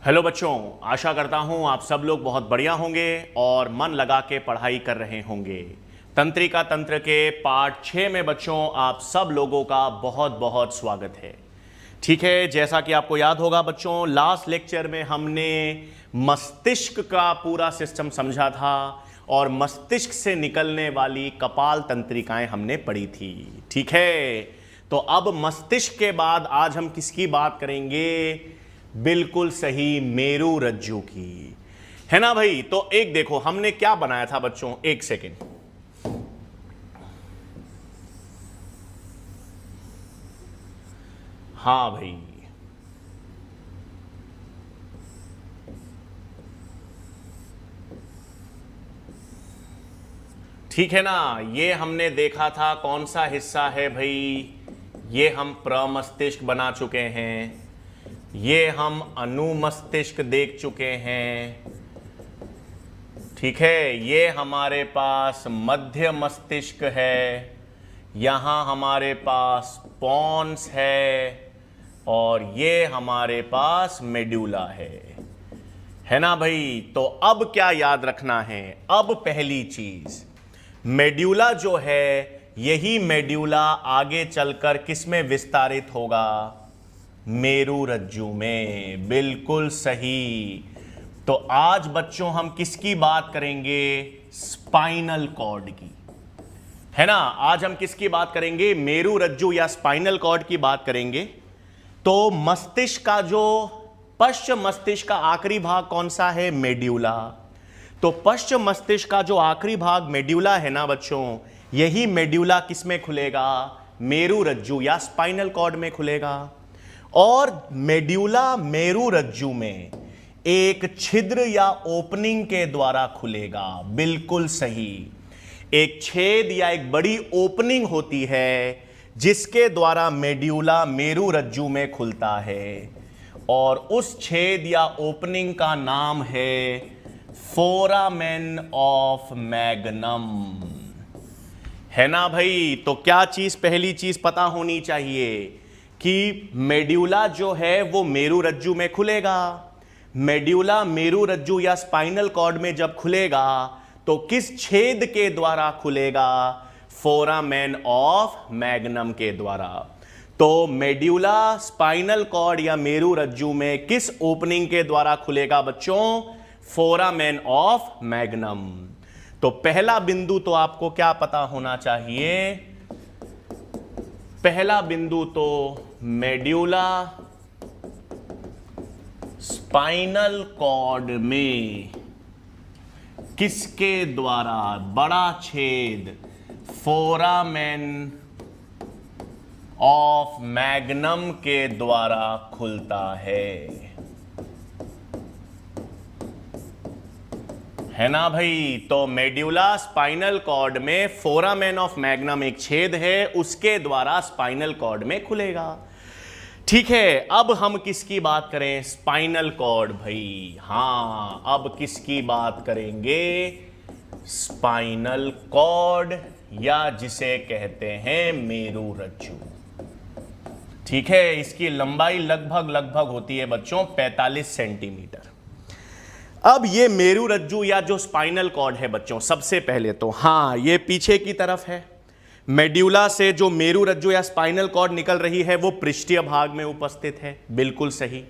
Hello बच्चों, आशा करता हूं आप सब लोग बहुत बढ़िया होंगे और मन लगा के पढ़ाई कर रहे होंगे। तंत्रिका तंत्र के पार्ट 6 में बच्चों आप सब लोगों का बहुत बहुत स्वागत है। ठीक है, जैसा कि आपको याद होगा बच्चों, लास्ट लेक्चर में हमने मस्तिष्क का पूरा सिस्टम समझा था और मस्तिष्क से निकलने वाली कपाल तंत्रिकाएं हमने पढ़ी थी। ठीक है, तो अब मस्तिष्क के बाद आज हम किसकी बात करेंगे? बिल्कुल सही, मेरु रज्जु की, है ना भाई। तो एक देखो हमने क्या बनाया था बच्चों, एक सेकेंड। हाँ भाई, ठीक है ना। ये हमने देखा था कौन सा हिस्सा है भाई, ये हम प्रमस्तिष्क बना चुके हैं, ये हम अनुमस्तिष्क देख चुके हैं। ठीक है, ये हमारे पास मध्य मस्तिष्क है, यहाँ हमारे पास पॉन्स है और ये हमारे पास मेड्यूला है ना भाई। तो अब क्या याद रखना है? अब पहली चीज, मेड्यूला जो है, यही मेड्यूला आगे चलकर किस में विस्तारित होगा? मेरु रज्जु में। बिल्कुल सही। तो आज बच्चों हम किसकी बात करेंगे? स्पाइनल कॉर्ड की, है ना। आज हम किसकी बात करेंगे? मेरु रज्जु या स्पाइनल कॉर्ड की बात करेंगे। तो मस्तिष्क का जो पश्च मस्तिष्क का आखिरी भाग कौन सा है? मेड्यूला। तो पश्च मस्तिष्क का जो आखिरी भाग मेड्यूला है ना बच्चों, यही मेड्यूला किस में खुलेगा? मेरु रज्जु या स्पाइनल कॉर्ड में खुलेगा। और मेड्यूला मेरु रज्जु में एक छिद्र या ओपनिंग के द्वारा खुलेगा। बिल्कुल सही, एक छेद या एक बड़ी ओपनिंग होती है जिसके द्वारा मेड्यूला मेरु रज्जु में खुलता है और उस छेद या ओपनिंग का नाम है फोरामेन ऑफ मैग्नम, है ना भाई। तो क्या चीज, पहली चीज पता होनी चाहिए कि मेड्यूला जो है वो मेरु रज्जु में खुलेगा। मेड्यूला मेरु रज्जु या स्पाइनल कॉर्ड में जब खुलेगा तो किस छेद के द्वारा खुलेगा? फोरामेन ऑफ मैग्नम के द्वारा। तो मेड्यूला स्पाइनल कॉर्ड या मेरु रज्जु में किस ओपनिंग के द्वारा खुलेगा बच्चों? Foramen of magnum. तो पहला बिंदु तो आपको क्या पता होना चाहिए? पहला बिंदु तो मेड्यूला स्पाइनल कॉर्ड में किसके द्वारा? बड़ा छेद फोरामेन ऑफ मैग्नम के द्वारा खुलता है ना भाई। तो मेड्यूला स्पाइनल कॉर्ड में फोरामेन ऑफ मैग्नम एक छेद है, उसके द्वारा स्पाइनल कॉर्ड में खुलेगा। ठीक है, अब हम किसकी बात करें? स्पाइनल कॉर्ड भाई। हां, अब किसकी बात करेंगे? स्पाइनल कॉर्ड या जिसे कहते हैं मेरु रज्जु। ठीक है, इसकी लंबाई लगभग होती है बच्चों 45 सेंटीमीटर। अब ये मेरु रज्जु या जो स्पाइनल कॉर्ड है बच्चों, सबसे पहले तो हां, ये पीछे की तरफ है। मेड्यूला से जो मेरु रज्जु या स्पाइनल कॉर्ड निकल रही है वो पृष्ठीय भाग में उपस्थित है। बिल्कुल सही।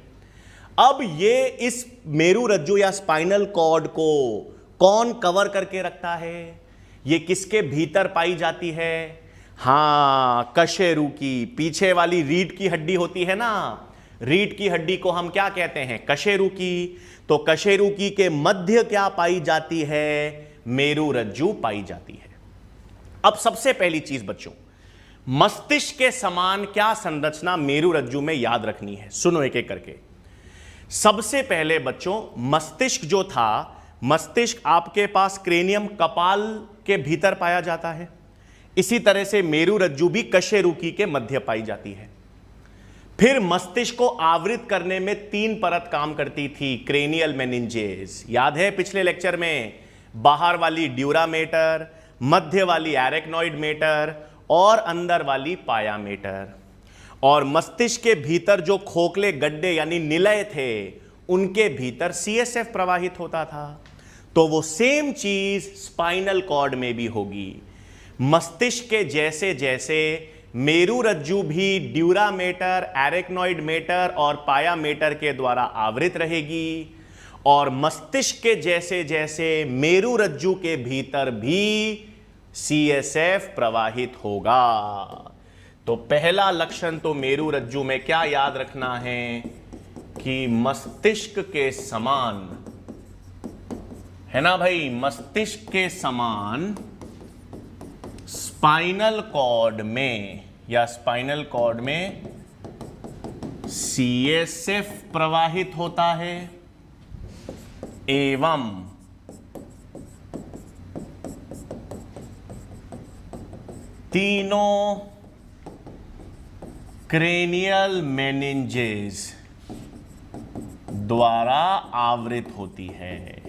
अब ये इस मेरु रज्जु या स्पाइनल कॉर्ड को कौन कवर करके रखता है? ये किसके भीतर पाई जाती है? हां, कशेरु की। पीछे वाली रीढ़ की हड्डी होती है ना, रीढ़ की हड्डी को हम क्या कहते हैं? कशेरु की। तो कशेरु की के मध्य क्या पाई जाती है? मेरु रज्जु पाई जाती है। अब सबसे पहली चीज बच्चों, मस्तिष्क के समान क्या संरचना मेरु रज्जु में याद रखनी है? सुनो एक एक करके। सबसे पहले बच्चों, मस्तिष्क जो था, मस्तिष्क आपके पास क्रेनियम कपाल के भीतर पाया जाता है। इसी तरह से मेरु रज्जु भी कशेरुकी के मध्य पाई जाती है। फिर मस्तिष्क को आवृत करने में 3 परत काम करती थी, क्रेनियल मेनिंजेस। याद है पिछले लेक्चर में? बाहर वाली ड्यूरामेटर, मध्य वाली एरेक्नॉइड मेटर और अंदर वाली पायामेटर। और मस्तिष्क के भीतर जो खोखले गड्ढे यानी निलय थे, उनके भीतर CSF प्रवाहित होता था। तो वो सेम चीज स्पाइनल कॉर्ड में भी होगी। मस्तिष्क के जैसे जैसे मेरुरज्जु भी ड्यूरामेटर, एरेक्नॉइड मेटर और पाया मेटर के द्वारा आवृत रहेगी, और मस्तिष्क के जैसे जैसे मेरुरज्जु के भीतर भी CSF प्रवाहित होगा। तो पहला लक्षण तो मेरुरज्जु में क्या याद रखना है कि मस्तिष्क के समान, है ना भाई, मस्तिष्क के समान स्पाइनल कॉर्ड में या स्पाइनल कॉर्ड में CSF प्रवाहित होता है एवं तीनों क्रेनियल मेनिंजेस द्वारा आवृत होती है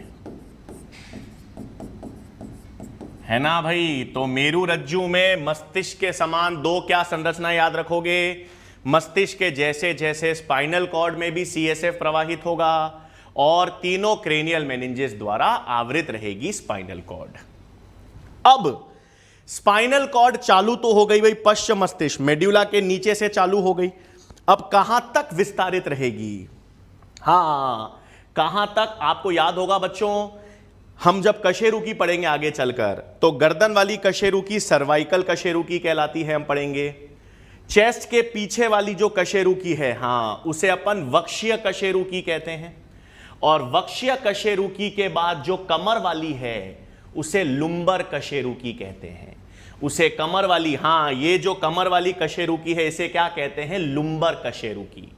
ना भाई। तो मेरुरज्जु में मस्तिष्क के समान दो क्या संरचना याद रखोगे, मस्तिष्क के जैसे जैसे स्पाइनल कॉर्ड में भी CSF प्रवाहित होगा और तीनों क्रेनियल मेनिंजेस द्वारा आवृत रहेगी स्पाइनल कॉर्ड। अब स्पाइनल कॉर्ड चालू तो हो गई भाई, पश्च मस्तिष्क मेड्यूला के नीचे से चालू हो गई। अब कहां तक विस्तारित रहेगी, हां कहां तक आपको याद होगा बच्चों, हम जब कशेरुकी पढ़ेंगे आगे चलकर तो गर्दन वाली कशेरुकी सर्वाइकल कशेरुकी कहलाती है, हम पढ़ेंगे। चेस्ट के पीछे वाली जो कशेरुकी है, हां उसे अपन वक्षीय कशेरुकी कहते हैं, और वक्षीय कशेरुकी के बाद जो कमर वाली है उसे लुम्बर कशेरुकी कहते हैं। उसे कमर वाली, हां ये जो कमर वाली कशेरुकी है इसे क्या कहते हैं, लुम्बर कशेरुकी।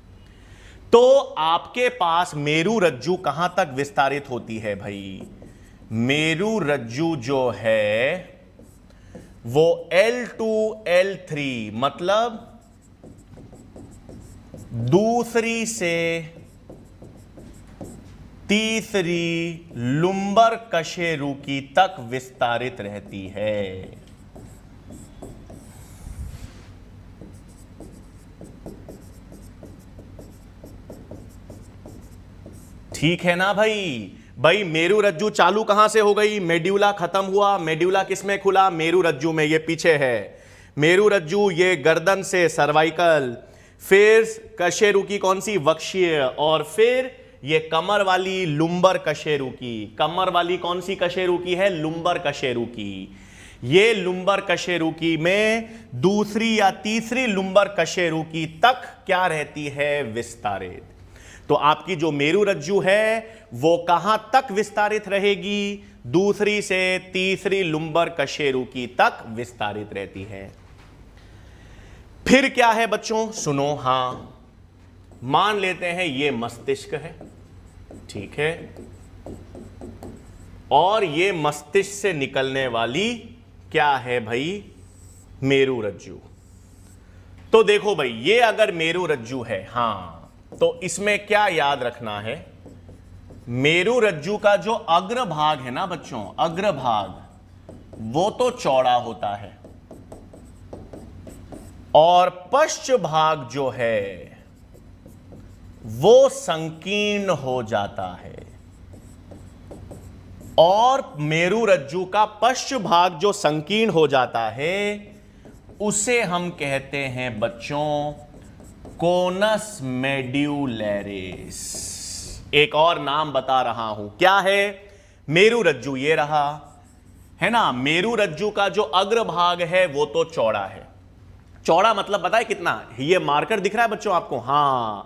तो आपके पास मेरुरज्जु कहां तक विस्तारित होती है भाई, मेरुरज्जु जो है वो L2 L3 मतलब दूसरी से तीसरी लुम्बर कशेरुकी तक विस्तारित रहती है। ठीक है ना भाई। भाई मेरुरज्जु चालू कहां से हो गई, मेड्यूला खत्म हुआ, मेड्यूला किसमें खुला, मेरुरज्जु में, ये पीछे है मेरुरज्जु, ये गर्दन से सर्वाइकल, फिर कशेरुकी कौन सी, वक्षीय, और फिर ये कमर वाली लुम्बर कशेरुकी। कमर वाली कौन सी कशेरुकी है, लुम्बर कशेरुकी। ये लुम्बर कशेरुकी में दूसरी या तीसरी लुम्बर कशेरुकी तक क्या रहती है, विस्तारित। तो आपकी जो मेरुरज्जु है वो कहां तक विस्तारित रहेगी, दूसरी से तीसरी लुम्बर कशेरुकी तक विस्तारित रहती है। फिर क्या है बच्चों, सुनो, हां मान लेते हैं ये मस्तिष्क है, ठीक है, और ये मस्तिष्क से निकलने वाली क्या है भाई, मेरुरज्जु। तो देखो भाई ये अगर मेरुरज्जु है, हां तो इसमें क्या याद रखना है, मेरुरज्जु का जो अग्रभाग है ना बच्चों, अग्रभाग वो तो चौड़ा होता है, और पश्च भाग जो है वो संकीर्ण हो जाता है। और मेरुरज्जु का पश्च भाग जो संकीर्ण हो जाता है उसे हम कहते हैं बच्चों कोनस मेड्यूलरिस। एक और नाम बता रहा हूं, क्या है, मेरुरज्जु ये रहा, है ना। मेरुरज्जु का जो अग्रभाग है वो तो चौड़ा है, चौड़ा मतलब बताए कितना, ये मार्कर दिख रहा है बच्चों आपको, हां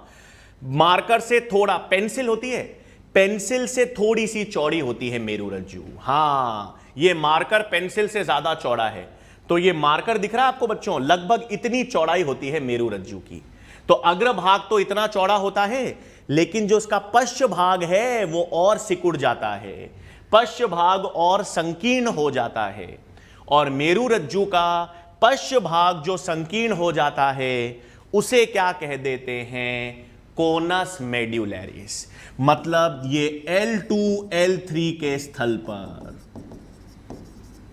मार्कर से थोड़ा, पेंसिल होती है, पेंसिल से थोड़ी सी चौड़ी होती है मेरुरज्जु, हां ये मार्कर पेंसिल से ज्यादा चौड़ा है। तो ये मार्कर दिख रहा है आपको बच्चों, लगभग इतनी चौड़ाई होती है मेरुरज्जु की। तो अग्रभाग तो इतना चौड़ा होता है, लेकिन जो उसका पश्च भाग है वो और सिकुड़ जाता है, पश्च भाग और संकीर्ण हो जाता है। और मेरुरज्जु का पश्च भाग जो संकीर्ण हो जाता है उसे क्या कह देते हैं, कोनस मेड्यूलरिस। मतलब ये L2 L3 के स्थल पर,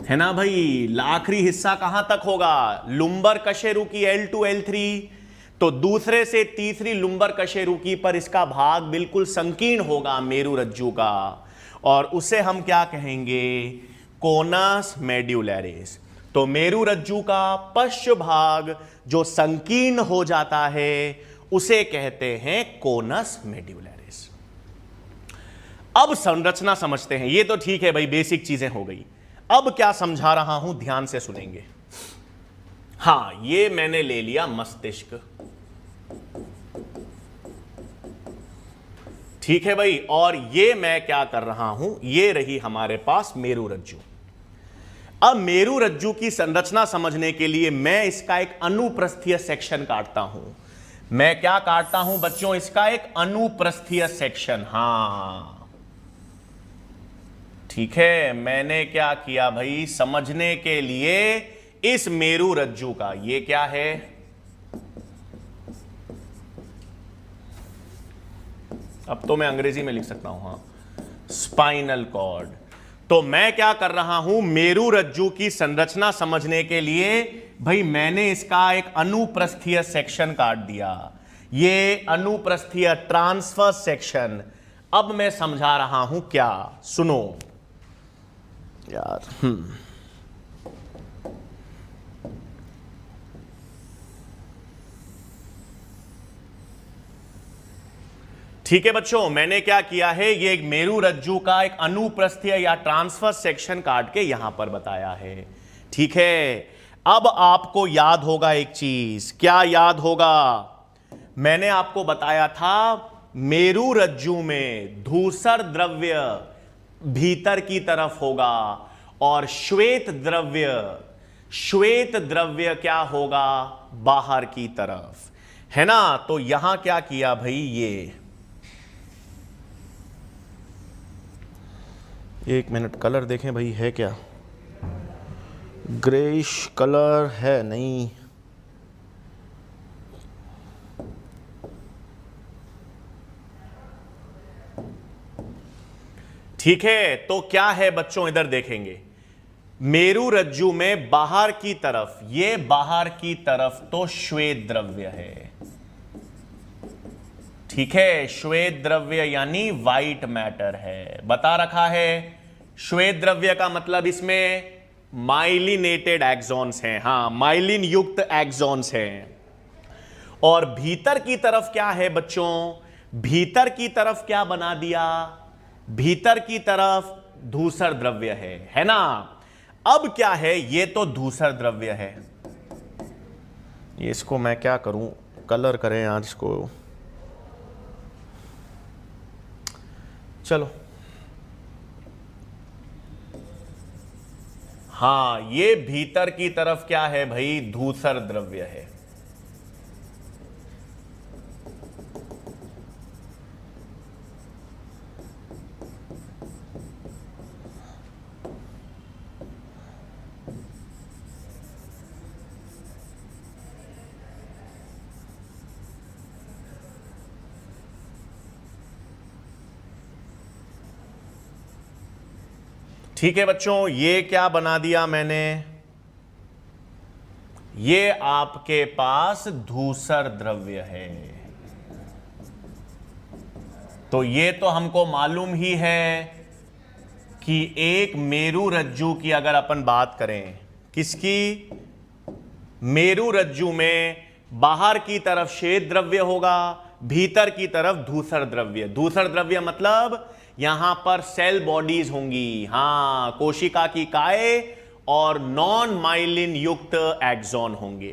है ना भाई। आखिरी हिस्सा कहां तक होगा, लुम्बर कशेरुकी L2 L3, तो दूसरे से तीसरी लुम्बर कशेरुकी पर इसका भाग बिल्कुल संकीर्ण होगा मेरुरज्जु का, और उसे हम क्या कहेंगे? कोनस मेड्यूलरिस। तो मेरुरज्जु का पश्च भाग जो संकीर्ण हो जाता है उसे कहते हैं कोनस मेड्यूलरिस। अब संरचना समझते हैं। ये तो ठीक है भाई, बेसिक चीजें हो गई। अब क्या समझा रहा हूं ध्यान से सुनेंगे। हां, ये मैंने ले लिया मस्तिष्क, ठीक है भाई, और ये मैं क्या कर रहा हूं, ये रही हमारे पास मेरुरज्जु। अब मेरुरज्जु की संरचना समझने के लिए मैं इसका एक अनुप्रस्थीय सेक्शन काटता हूं। मैं क्या काटता हूं बच्चों? इसका एक अनुप्रस्थीय सेक्शन। हां ठीक है, मैंने क्या किया भाई, समझने के लिए इस मेरुरज्जु का, ये क्या है? अब तो मैं अंग्रेजी में लिख सकता हूं, हां, स्पाइनल कॉर्ड। तो मैं क्या कर रहा हूं, मेरुरज्जु की संरचना समझने के लिए भाई मैंने इसका एक अनुप्रस्थीय सेक्शन काट दिया, ये अनुप्रस्थीय ट्रांसवर्स सेक्शन। अब मैं समझा रहा हूं क्या, सुनो यार। ठीक है बच्चों, मैंने क्या किया है, ये एक मेरुरज्जु का एक अनुप्रस्थीय या ट्रांसवर्स सेक्शन काट के यहां पर बताया है। ठीक है, अब आपको याद होगा एक चीज। क्या याद होगा? मैंने आपको बताया था मेरुरज्जु में धूसर द्रव्य भीतर की तरफ होगा और श्वेत द्रव्य क्या होगा? बाहर की तरफ, है ना। तो यहां क्या किया भाई, ये एक मिनट, कलर देखें भाई, है क्या? ग्रेइश कलर है? नहीं, ठीक है। तो क्या है बच्चों, इधर देखेंगे मेरुरज्जु में बाहर की तरफ, ये बाहर की तरफ तो श्वेत द्रव्य है, ठीक है। श्वेत द्रव्य यानी वाइट मैटर है, बता रखा है। श्वेत द्रव्य का मतलब इसमें माइलिनेटेड एक्सॉन्स हैं, हां, माइलिन युक्त एक्सॉन्स हैं। और भीतर की तरफ क्या है बच्चों? भीतर की तरफ क्या बना दिया? भीतर की तरफ धूसर द्रव्य है ना। अब क्या है, ये तो धूसर द्रव्य है। ये इसको मैं क्या करूं, कलर करें आज इसको, चलो। हां, ये भीतर की तरफ क्या है भाई? धूसर द्रव्य है। ठीक है बच्चों, ये क्या बना दिया मैंने? ये आपके पास धूसर द्रव्य है। तो ये तो हमको मालूम ही है कि एक मेरुरज्जु की अगर अपन बात करें, किसकी? मेरुरज्जु में बाहर की तरफ श्वेत द्रव्य होगा, भीतर की तरफ धूसर द्रव्य। धूसर द्रव्य मतलब यहां पर सेल बॉडीज होंगी, हां, कोशिका की काय और नॉन माइलिन युक्त एक्सॉन होंगे।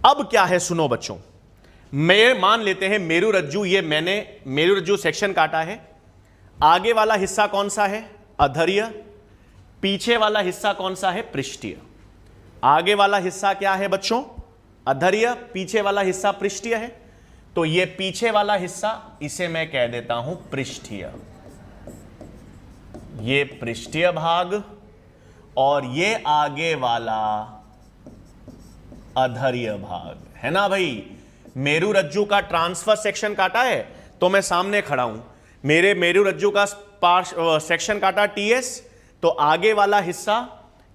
अब क्या है, सुनो बच्चों, मैं मान लेते हैं मेरुरज्जु, ये मैंने मेरुरज्जु सेक्शन काटा है। आगे वाला हिस्सा कौन सा है? अधर्य। पीछे वाला हिस्सा कौन सा है? पृष्ठीय। आगे वाला हिस्सा क्या है बच्चों? अधर्य। पीछे वाला हिस्सा पृष्ठीय है। तो ये पीछे वाला हिस्सा, इसे मैं कह देता हूं पृष्ठीय, ये पृष्ठीय भाग, और ये आगे वाला अधर्य भाग, है ना भाई। मेरुरज्जु का ट्रांसफर सेक्शन काटा है, तो मैं सामने खड़ा हूं, मेरे मेरुरज्जु का सेक्शन काटा टीएस, तो आगे वाला हिस्सा,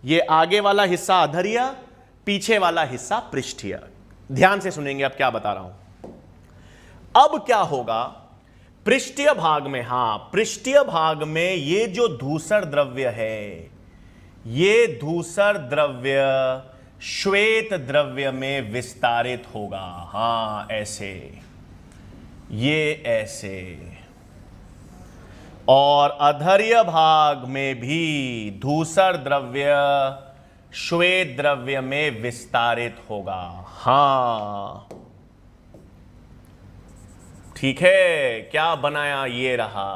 ये आगे वाला हिस्सा अधर्य, पीछे वाला हिस्सा पृष्ठीय। ध्यान से सुनेंगे अब क्या बता रहा हूं। अब क्या होगा पृष्ठीय भाग में, हां पृष्ठीय भाग में ये जो धूसर द्रव्य है, ये धूसर द्रव्य श्वेत द्रव्य में विस्तारित होगा। हां ऐसे, ये ऐसे, और अधर्य भाग में भी धूसर द्रव्य श्वेत द्रव्य में विस्तारित होगा। हां ठीक है, क्या बनाया, ये रहा।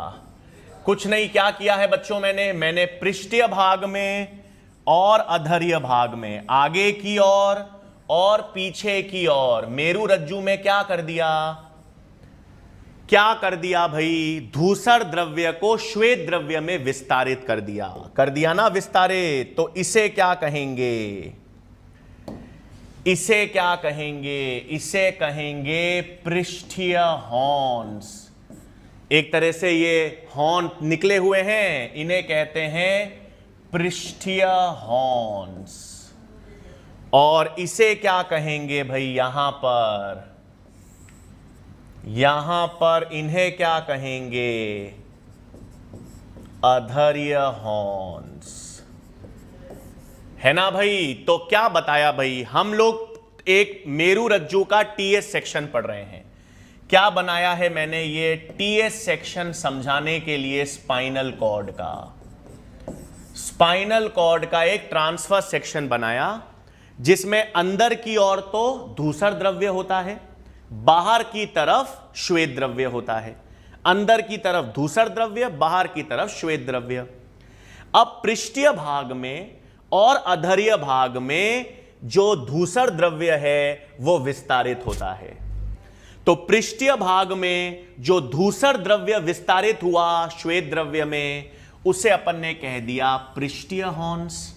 कुछ नहीं, क्या किया है बच्चों, मैंने पृष्ठीय भाग में और अधर्य भाग में, आगे की ओर और पीछे की ओर, मेरु रज्जु में क्या कर दिया भाई, धूसर द्रव्य को श्वेत द्रव्य में विस्तारित कर दिया ना विस्तारित। तो इसे क्या कहेंगे, इसे कहेंगे पृष्ठीय हॉर्न्स। एक तरह से ये हॉर्न निकले हुए हैं, इन्हें कहते हैं पृष्ठीय हॉर्न्स। और इसे क्या कहेंगे भाई, यहां पर इन्हें क्या कहेंगे, अधर्य हॉर्न्स, है ना भाई। तो क्या बताया भाई, हम लोग एक मेरु रज्जु का टीएस सेक्शन पढ़ रहे हैं। क्या बनाया है मैंने, ये टीएस सेक्शन समझाने के लिए स्पाइनल कॉर्ड का एक ट्रांसफर सेक्शन बनाया, जिसमें अंदर की ओर तो धूसर द्रव्य होता है, बाहर की तरफ श्वेत द्रव्य होता है। अंदर की तरफ धूसर द्रव्य, बाहर की तरफ श्वेत द्रव्य। अब पृष्ठीय भाग में और अधर्य भाग में जो धूसर द्रव्य है वो विस्तारित होता है। तो पृष्ठीय भाग में जो धूसर द्रव्य विस्तारित हुआ श्वेत द्रव्य में, उसे अपन ने कह दिया पृष्ठीय हॉर्न्स।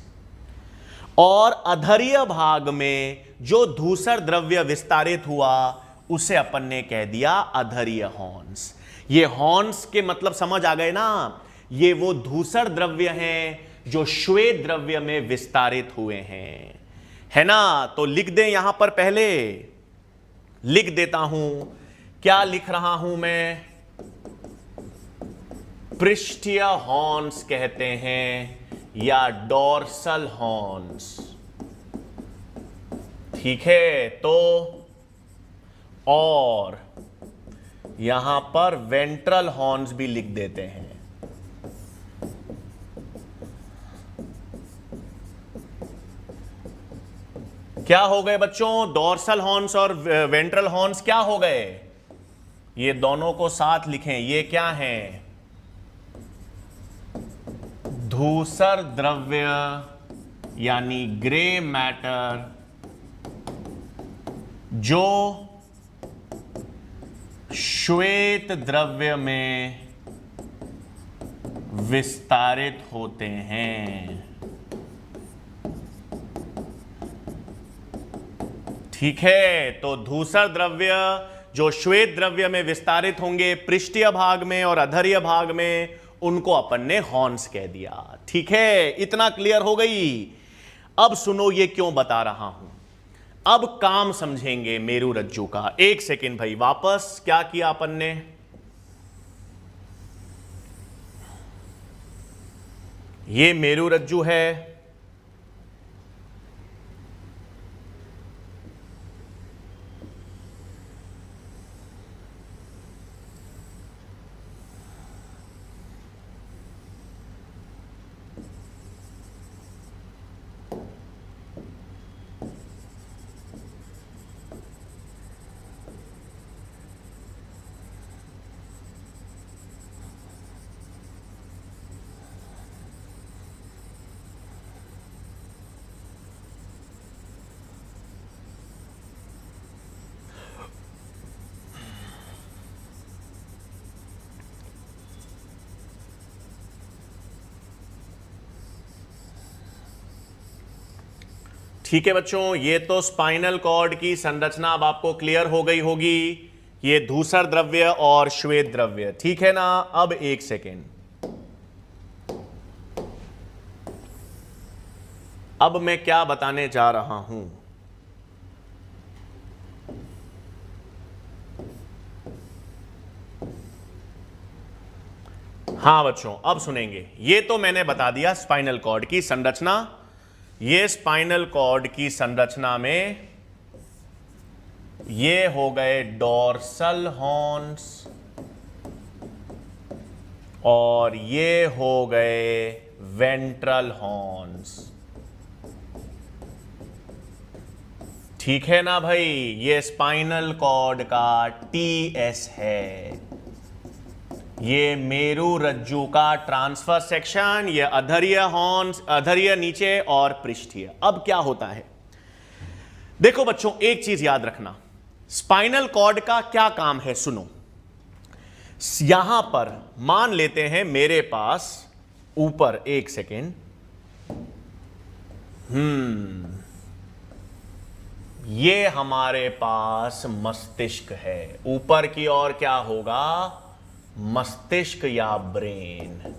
और अधर्य भाग में जो धूसर द्रव्य विस्तारित हुआ, उसे अपन ने कह दिया अधर्य हॉर्न्स। ये हॉर्न्स के मतलब समझ आ गए ना, ये वो धूसर द्रव्य हैं जो श्वेत द्रव्य में विस्तारित हुए हैं, है ना। तो लिख दें, यहां पर पहले लिख देता हूं, क्या लिख रहा हूं मैं, पृष्ठीय हॉर्न्स कहते हैं या डोर्सल हॉर्न्स, ठीक है। तो और यहां पर वेंट्रल हॉर्न्स भी लिख देते हैं। क्या हो गए बच्चों, डोर्सल हॉर्न्स और वेंट्रल हॉर्न्स क्या हो गए, ये दोनों को साथ लिखें। ये क्या हैं, धूसर द्रव्य यानी ग्रे मैटर जो श्वेत द्रव्य में विस्तारित होते हैं, ठीक है। तो धूसर द्रव्य जो श्वेत द्रव्य में विस्तारित होंगे पृष्ठीय भाग में और अधर्य भाग में, उनको अपन ने हॉर्न्स कह दिया, ठीक है। इतना क्लियर हो गई। अब सुनो ये क्यों बता रहा हूं, अब काम समझेंगे मेरु रज्जु का। एक सेकेंड भाई, वापस क्या किया अपन ने, ये मेरु रज्जु है, ठीक है बच्चों। ये तो स्पाइनल कॉर्ड की संरचना अब आपको क्लियर हो गई होगी, ये धूसर द्रव्य और श्वेत द्रव्य, ठीक है ना। अब एक सेकेंड, अब मैं क्या बताने जा रहा हूं, हाँ बच्चों, अब सुनेंगे। ये तो मैंने बता दिया स्पाइनल कॉर्ड की संरचना। ये स्पाइनल कॉर्ड की संरचना में ये हो गए डोर्सल हॉर्न्स और ये हो गए वेंट्रल हॉर्न्स। ठीक है ना भाई? ये स्पाइनल कॉर्ड का टीएस है। ये मेरु रज्जु का ट्रांसफर सेक्शन, ये अधर्य हॉर्न्स, अधर्य नीचे और पृष्ठीय। अब क्या होता है देखो बच्चों, एक चीज याद रखना, स्पाइनल कॉर्ड का क्या काम है सुनो। यहां पर मान लेते हैं मेरे पास ऊपर, एक सेकेंड, ये हमारे पास मस्तिष्क है। ऊपर की ओर क्या होगा? मस्तिष्क या ब्रेन।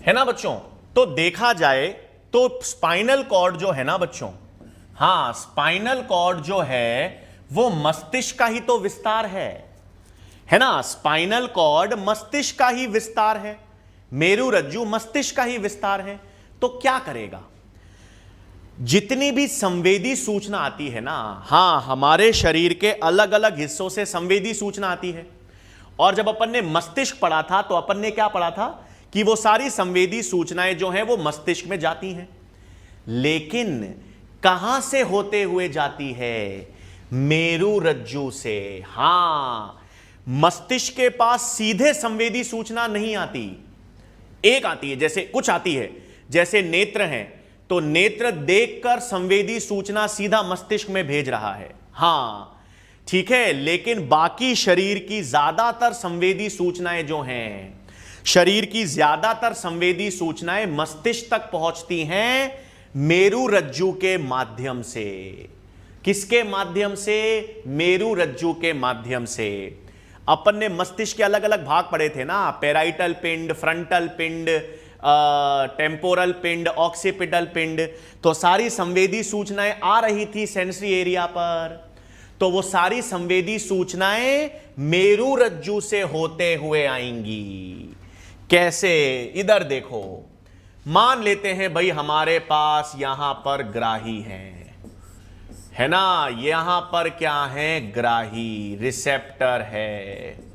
है ना बच्चों? तो देखा जाए तो स्पाइनल कॉर्ड जो है ना बच्चों, हां स्पाइनल कॉर्ड जो है वो मस्तिष्क का ही तो विस्तार है ना? स्पाइनल कॉर्ड मस्तिष्क का ही विस्तार है, मेरु रज्जु मस्तिष्क का ही विस्तार है। तो क्या करेगा? जितनी भी संवेदी सूचना आती है ना, हां हमारे शरीर के अलग अलग हिस्सों से संवेदी सूचना आती है। और जब अपन ने मस्तिष्क पढ़ा था तो अपन ने क्या पढ़ा था कि वो सारी संवेदी सूचनाएं जो हैं वो मस्तिष्क में जाती हैं। लेकिन कहां से होते हुए जाती है? मेरु रज्जु से। हां, मस्तिष्क के पास सीधे संवेदी सूचना नहीं आती, एक आती है, जैसे कुछ आती है, जैसे नेत्र हैं तो नेत्र देखकर संवेदी सूचना सीधा मस्तिष्क में भेज रहा है। हां ठीक है, लेकिन बाकी शरीर की ज्यादातर संवेदी सूचनाएं जो हैं, शरीर की ज्यादातर संवेदी सूचनाएं मस्तिष्क तक पहुंचती हैं मेरु रज्जु के माध्यम से। किसके माध्यम से? मेरु रज्जु के माध्यम से। अपन ने मस्तिष्क के अलग अलग भाग पढ़े थे ना, पेराइटल पिंड, फ्रंटल पिंड, टेम्पोरल पिंड, ऑक्सीपिटल पिंड। तो सारी संवेदी सूचनाएं आ रही थी सेंसरी एरिया पर, तो वो सारी संवेदी सूचनाएं मेरु रज्जु से होते हुए आएंगी। कैसे? इधर देखो, मान लेते हैं भाई हमारे पास यहां पर ग्राही है ना? यहां पर क्या है? ग्राही, रिसेप्टर है।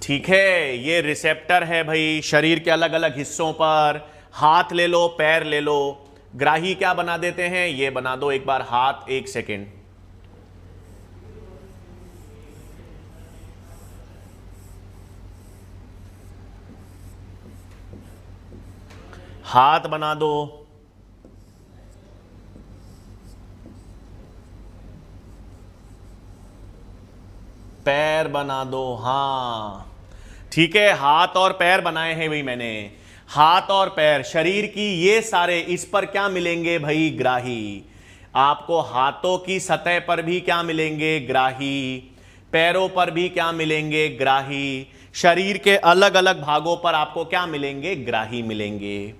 ठीक है, ये रिसेप्टर है भाई शरीर के अलग अलग हिस्सों पर। हाथ ले लो, पैर ले लो, ग्राही क्या बना देते हैं? ये बना दो एक बार हाथ, एक सेकेंड, हाथ बना दो, पैर बना दो। हां ठीक है, हाथ और पैर बनाए हैं भाई मैंने, हाथ और पैर शरीर की ये सारे, इस पर क्या मिलेंगे भाई? ग्राही। आपको हाथों की सतह पर भी क्या मिलेंगे? ग्राही। पैरों पर भी क्या मिलेंगे? ग्राही। शरीर के अलग अलग भागों पर आपको क्या मिलेंगे? ग्राही मिलेंगे।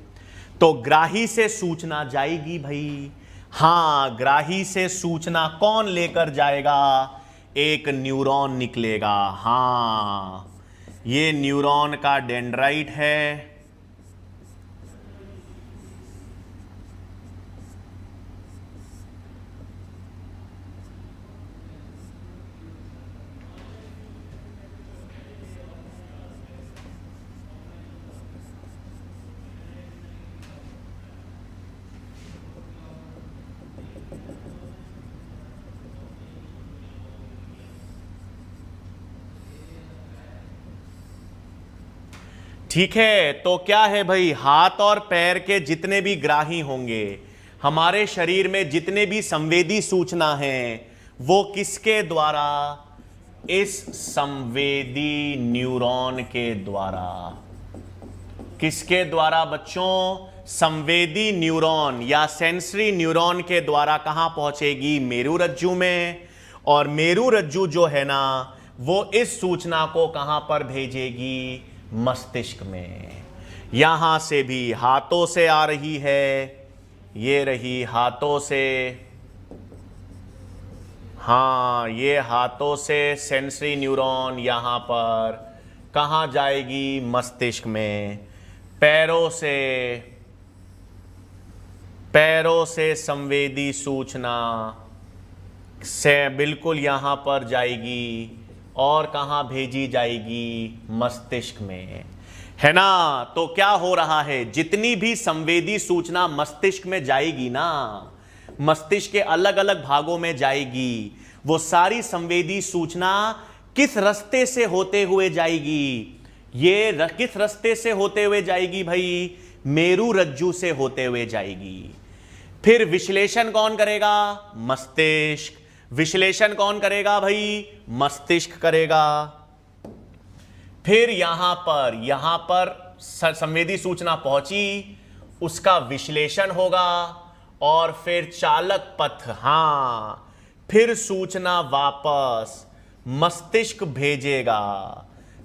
तो ग्राही से सूचना जाएगी भाई। हां, ग्राही से सूचना कौन लेकर जाएगा? एक न्यूरॉन निकलेगा। हां, ये न्यूरॉन का डेंड्राइट है। ठीक है, तो क्या है भाई, हाथ और पैर के जितने भी ग्राही होंगे, हमारे शरीर में जितने भी संवेदी सूचना हैं, वो किसके द्वारा? इस संवेदी न्यूरॉन के द्वारा। किसके द्वारा बच्चों? संवेदी न्यूरॉन या सेंसरी न्यूरॉन के द्वारा कहां पहुंचेगी? मेरु रज्जु में। और मेरु रज्जु जो है ना, वो इस सूचना को कहां पर भेजेगी? मस्तिष्क में। यहां से भी हाथों से आ रही है, ये रही हाथों से, हाँ ये हाथों से सेंसरी न्यूरॉन यहां पर कहाँ जाएगी, मस्तिष्क में। पैरों से संवेदी सूचना से बिल्कुल यहां पर जाएगी और कहाँ भेजी जाएगी, मस्तिष्क में, है ना। तो क्या हो रहा है, जितनी भी संवेदी सूचना मस्तिष्क में जाएगी ना, मस्तिष्क के अलग अलग भागों में जाएगी, वो सारी संवेदी सूचना किस रास्ते से होते हुए जाएगी, किस रास्ते से होते हुए जाएगी भाई, मेरु रज्जु से होते हुए जाएगी। फिर विश्लेषण कौन करेगा, मस्तिष्क। विश्लेषण कौन करेगा भाई, मस्तिष्क करेगा। फिर यहां पर संवेदी सूचना पहुंची, उसका विश्लेषण होगा और फिर चालक पथ, हां फिर सूचना वापस मस्तिष्क भेजेगा,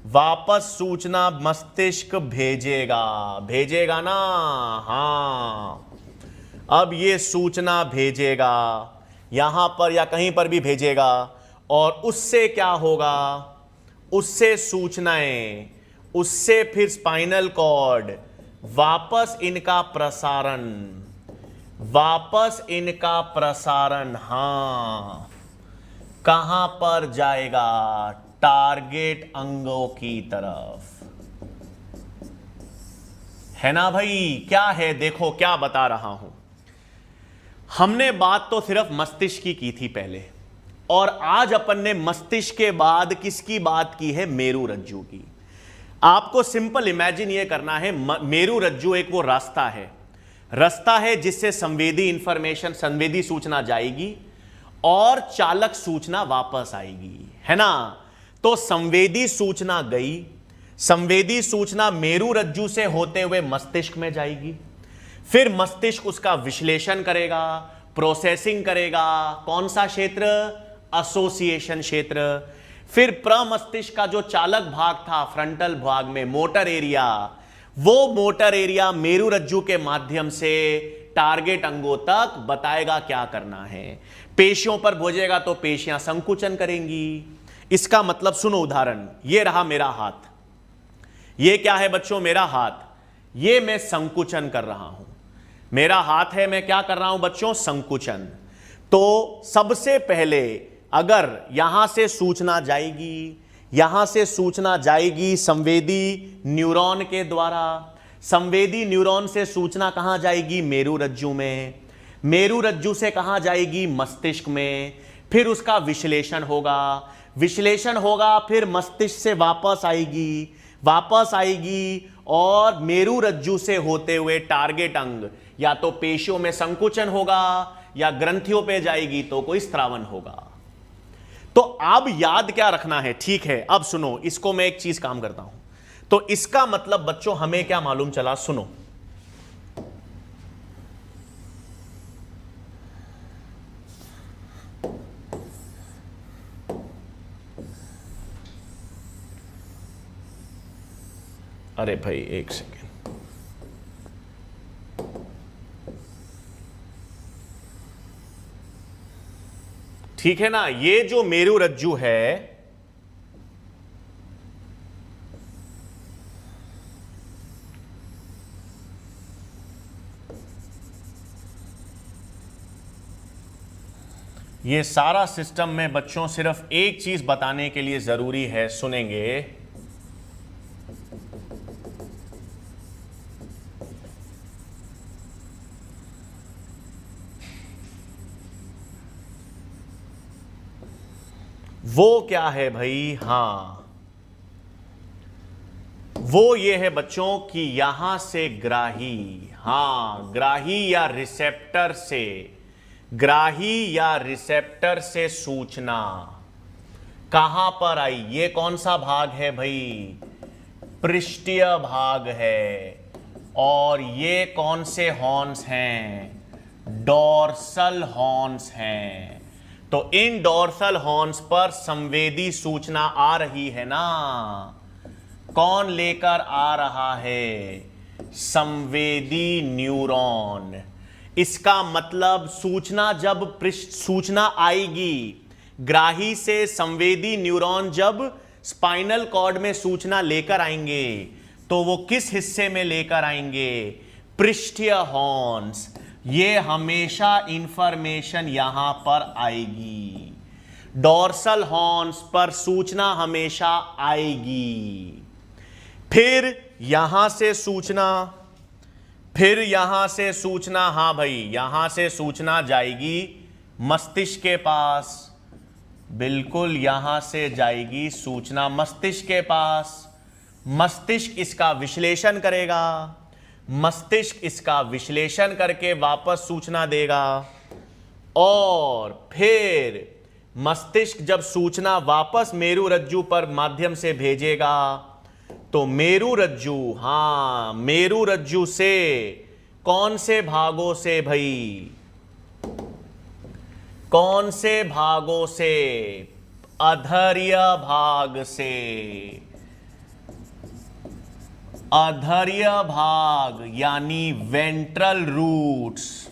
वापस सूचना मस्तिष्क भेजेगा ना, हां अब ये सूचना भेजेगा यहां पर या कहीं पर भी भेजेगा, और उससे क्या होगा, उससे सूचनाएं, उससे फिर स्पाइनल कॉर्ड, वापस इनका प्रसारण, हां कहां पर जाएगा, टारगेट अंगों की तरफ, है ना भाई। क्या है, देखो क्या बता रहा हूं, हमने बात तो सिर्फ मस्तिष्क की थी पहले, और आज अपन ने मस्तिष्क के बाद किसकी बात की है, मेरु रज्जु की। आपको सिंपल इमेजिन ये करना है, मेरु रज्जु एक वो रास्ता है जिससे संवेदी सूचना जाएगी और चालक सूचना वापस आएगी, है ना। तो संवेदी सूचना गई, संवेदी सूचना मेरु रज्जु से होते हुए मस्तिष्क में जाएगी, फिर मस्तिष्क उसका विश्लेषण करेगा, प्रोसेसिंग करेगा, कौन सा क्षेत्र, एसोसिएशन क्षेत्र। फिर प्रमस्तिष्क का जो चालक भाग था फ्रंटल भाग में, मोटर एरिया, वो मोटर एरिया मेरु रज्जु के माध्यम से टारगेट अंगों तक बताएगा क्या करना है। पेशियों पर भेजेगा तो पेशियां संकुचन करेंगी। इसका मतलब सुनो उदाहरण, ये रहा मेरा हाथ, ये क्या है बच्चों, मेरा हाथ, ये मैं संकुचन कर रहा हूं, मेरा हाथ है, मैं क्या कर रहा हूं बच्चों, संकुचन। तो सबसे पहले अगर यहां से सूचना जाएगी संवेदी न्यूरॉन के द्वारा, संवेदी न्यूरॉन से सूचना कहां जाएगी, मेरु रज्जु में, मेरु रज्जु से कहां जाएगी, मस्तिष्क में, फिर उसका विश्लेषण होगा, फिर मस्तिष्क से वापस आएगी और मेरु रज्जु से होते हुए टारगेट अंग, या तो पेशियों में संकुचन होगा या ग्रंथियों पे जाएगी तो कोई स्त्रावन होगा। तो अब याद क्या रखना है, ठीक है, अब सुनो, इसको मैं एक चीज काम करता हूं। तो इसका मतलब बच्चों हमें क्या मालूम चला, सुनो, अरे भाई एक सेकेंड, ठीक है ना। ये जो मेरु रज्जु है, ये सारा सिस्टम में बच्चों सिर्फ एक चीज बताने के लिए जरूरी है, सुनेंगे, वो क्या है भाई, हां वो ये है बच्चों कि यहां से ग्राही, हां ग्राही या रिसेप्टर से सूचना कहां पर आई, ये कौन सा भाग है भाई, पृष्ठीय भाग है, और ये कौन से हॉर्न्स हैं, डोर्सल हॉर्न्स हैं। तो इन डोर्सल हॉर्न्स पर संवेदी सूचना आ रही है ना, कौन लेकर आ रहा है, संवेदी न्यूरॉन। इसका मतलब सूचना आएगी ग्राही से संवेदी न्यूरॉन जब स्पाइनल कॉर्ड में सूचना लेकर आएंगे तो वो किस हिस्से में लेकर आएंगे? पृष्ठीय हॉर्न्स। ये हमेशा इंफॉर्मेशन यहां पर आएगी। डोर्सल हॉर्न्स पर सूचना हमेशा आएगी। फिर यहां से सूचना, हां भाई, यहां से सूचना जाएगी मस्तिष्क के पास। बिल्कुल, यहां से जाएगी सूचना मस्तिष्क के पास। मस्तिष्क इसका विश्लेषण करेगा। मस्तिष्क इसका विश्लेषण करके वापस सूचना देगा और फिर मस्तिष्क जब सूचना वापस मेरुरज्जु पर माध्यम से भेजेगा तो मेरुरज्जु, हां, मेरुरज्जु से कौन से भागों से भाई? कौन से भागों से? अधर्य भाग से। अधर्य भाग यानी वेंट्रल रूट्स।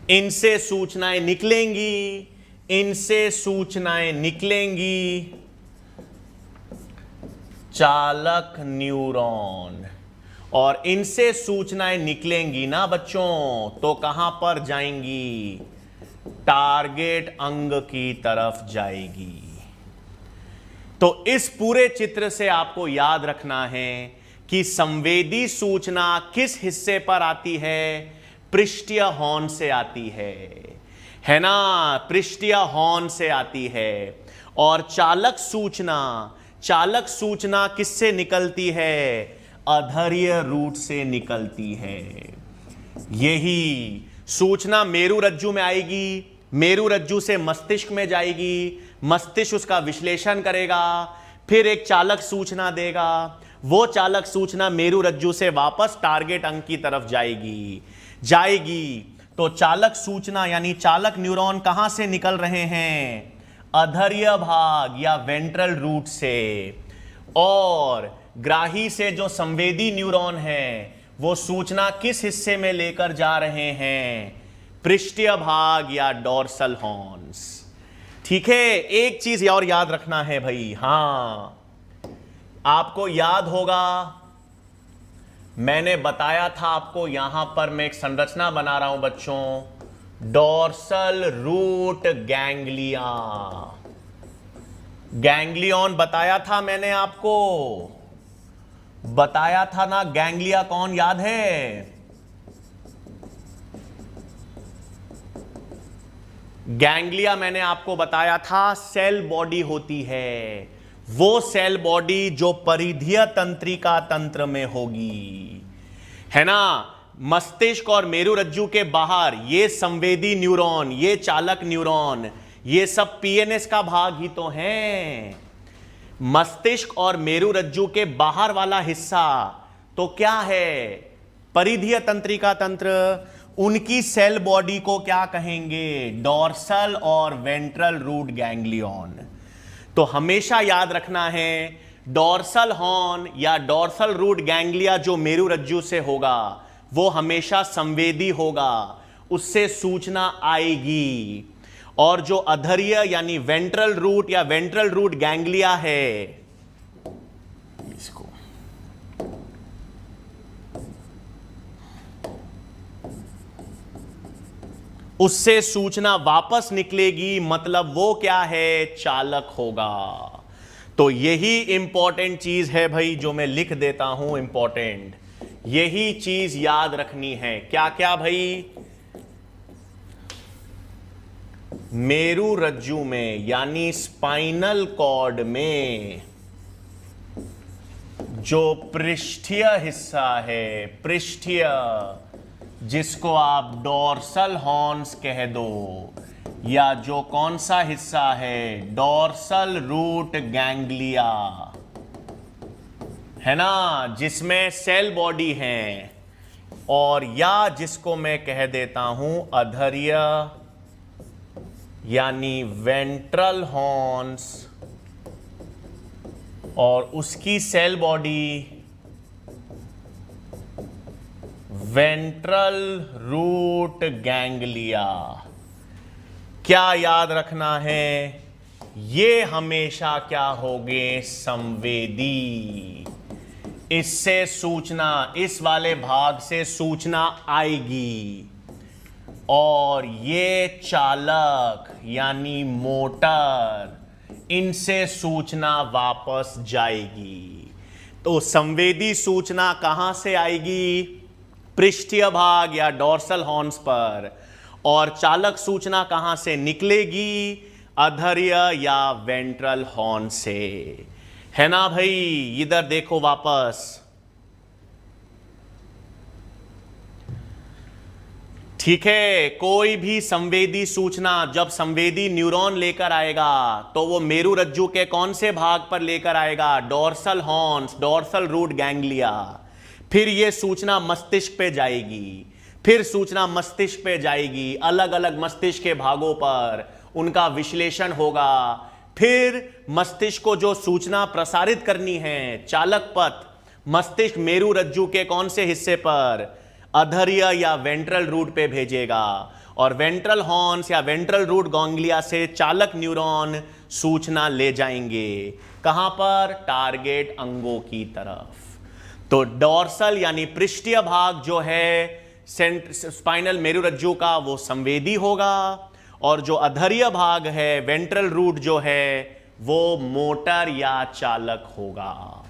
इनसे सूचनाएं निकलेंगी चालक न्यूरॉन, और इनसे सूचनाएं निकलेंगी ना बच्चों तो कहां पर जाएंगी? टारगेट अंग की तरफ जाएगी। तो इस पूरे चित्र से आपको याद रखना है कि संवेदी सूचना किस हिस्से पर आती है? पृष्ठीय हॉर्न से आती है ना? पृष्ठीय हॉर्न से आती है। और चालक सूचना किससे निकलती है? अधर्य रूट से निकलती है। यही सूचना मेरुरज्जु में आएगी, मेरुरज्जु से मस्तिष्क में जाएगी, मस्तिष्क उसका विश्लेषण करेगा, फिर एक चालक सूचना देगा। वो चालक सूचना मेरुरज्जु से वापस टारगेट अंग की तरफ जाएगी। तो चालक सूचना यानी चालक न्यूरॉन कहां से निकल रहे हैं? अधर्य भाग या वेंट्रल रूट से। और ग्राही से जो संवेदी न्यूरॉन है वो सूचना किस हिस्से में लेकर जा रहे हैं? पृष्ठीय भाग या डोर्सल हॉर्न्स। ठीक है, एक चीज और याद रखना है भाई। हां, आपको याद होगा मैंने बताया था आपको, यहां पर मैं एक संरचना बना रहा हूं बच्चों, डोर्सल रूट गैंग्लिया। गैंग्लियन बताया था मैंने आपको, बताया था ना? गैंग्लिया कौन याद है? गैंग्लिया मैंने आपको बताया था सेल बॉडी होती है। वो सेल बॉडी जो परिधीय तंत्रिका तंत्र में होगी, है ना? मस्तिष्क और मेरुरज्जु के बाहर ये संवेदी न्यूरॉन, ये चालक न्यूरॉन, ये सब पीएनएस का भाग ही तो हैं। मस्तिष्क और मेरुरज्जु के बाहर वाला हिस्सा तो क्या है? परिधीय तंत्रिका तंत्र। उनकी सेल बॉडी को क्या कहेंगे? डोर्सल और वेंट्रल रूट गैंग्लियन। तो हमेशा याद रखना है, डोर्सल हॉर्न या डोर्सल रूट गैंग्लिया जो मेरुरज्जु से होगा वो हमेशा संवेदी होगा, उससे सूचना आएगी। और जो अधर्य यानी वेंट्रल रूट या वेंट्रल रूट गैंग्लिया है, इसको उससे सूचना वापस निकलेगी, मतलब वो क्या है? चालक होगा। तो यही इंपॉर्टेंट चीज है भाई जो मैं लिख देता हूं, इंपॉर्टेंट यही चीज याद रखनी है। क्या क्या भाई? मेरुरज्जु में यानी स्पाइनल कॉर्ड में जो पृष्ठीय हिस्सा है, पृष्ठीय, जिसको आप डोर्सल हॉर्न्स कह दो, या जो कौन सा हिस्सा है? डोर्सल रूट गैंग्लिया, है ना? जिसमें सेल बॉडी है, और या जिसको मैं कह देता हूं अधर्य यानी वेंट्रल हॉर्न्स और उसकी cell body ventral root ganglia. क्या याद रखना है, ये हमेशा क्या होंगे, संवेदी। इससे सूचना, इस वाले भाग से सूचना आएगी और ये चालक यानी मोटर, इनसे सूचना वापस जाएगी। तो संवेदी सूचना कहां से आएगी, पृष्ठीय भाग या डोर्सल हॉर्न्स पर, और चालक सूचना कहां से निकलेगी, अधर्य या वेंट्रल हॉर्न से। है ना भाई, इधर देखो वापस। ठीक है, कोई भी संवेदी सूचना जब संवेदी न्यूरॉन लेकर आएगा तो वो मेरुरज्जु के कौन से भाग पर लेकर आएगा, dorsal horns, dorsal root ganglia. फिर ये सूचना मस्तिष्क पे जाएगी, फिर सूचना मस्तिष्क पे जाएगी, अलग अलग मस्तिष्क के भागों पर उनका विश्लेषण होगा। फिर मस्तिष्क को जो सूचना प्रसारित करनी है, चालक पथ मस्तिष्क मेरुरज्जु के कौन से हिस्से पर, अधर्य या वेंट्रल रूट पे भेजेगा, और वेंट्रल हॉर्न्स या वेंट्रल रूट गैंग्लिया से चालक न्यूरॉन सूचना ले जाएंगे कहां पर, टारगेट अंगों की तरफ। तो डोर्सल यानी पृष्ठीय भाग जो है स्पाइनल मेरुरज्जु का, वो संवेदी होगा, और जो अधर्य भाग है वेंट्रल रूट जो है वो मोटर या चालक होगा।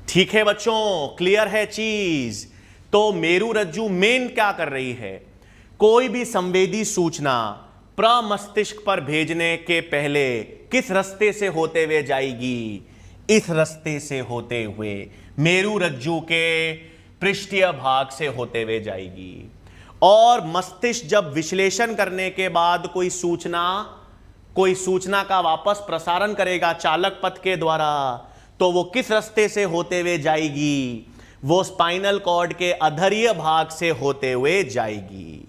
ठीक है बच्चों, क्लियर है चीज। तो मेरुरज्जु मेन क्या कर रही है, कोई भी संवेदी सूचना प्रमस्तिष्क पर भेजने के पहले किस रास्ते से होते हुए जाएगी, इस रास्ते से होते हुए मेरुरज्जु के पृष्ठीय भाग से होते हुए जाएगी। और मस्तिष्क जब विश्लेषण करने के बाद कोई सूचना का वापस प्रसारण करेगा चालक पथ के द्वारा, तो वो किस रास्ते से होते हुए जाएगी, वो स्पाइनल कॉर्ड के अधर्य भाग से होते हुए जाएगी।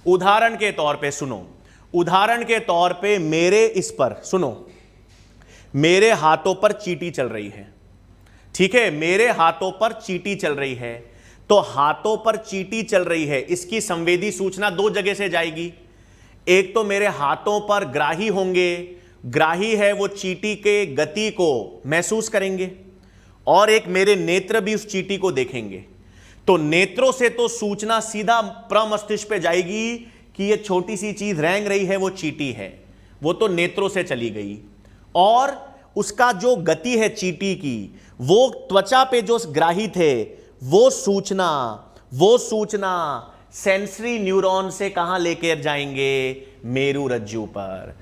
उदाहरण के तौर पे सुनो, उदाहरण के तौर पे मेरे इस पर सुनो, मेरे हाथों पर चींटी चल रही है। ठीक है, मेरे हाथों पर चींटी चल रही है, तो हाथों पर चींटी चल रही है, इसकी संवेदी सूचना दो जगह से जाएगी। एक तो मेरे हाथों पर ग्राही होंगे, ग्राही है वो चींटी के गति को महसूस करेंगे, और एक मेरे नेत्र भी उस चींटी को देखेंगे। तो नेत्रों से तो सूचना सीधा प्रमस्तिष्क पे जाएगी कि ये छोटी सी चीज रेंग रही है, वो चींटी है, वो तो नेत्रों से चली गई। और उसका जो गति है चींटी की, वो त्वचा पे जो ग्राही थे, वो सूचना सेंसरी न्यूरॉन से कहां लेकर जाएंगे, मेरुरज्जु पर।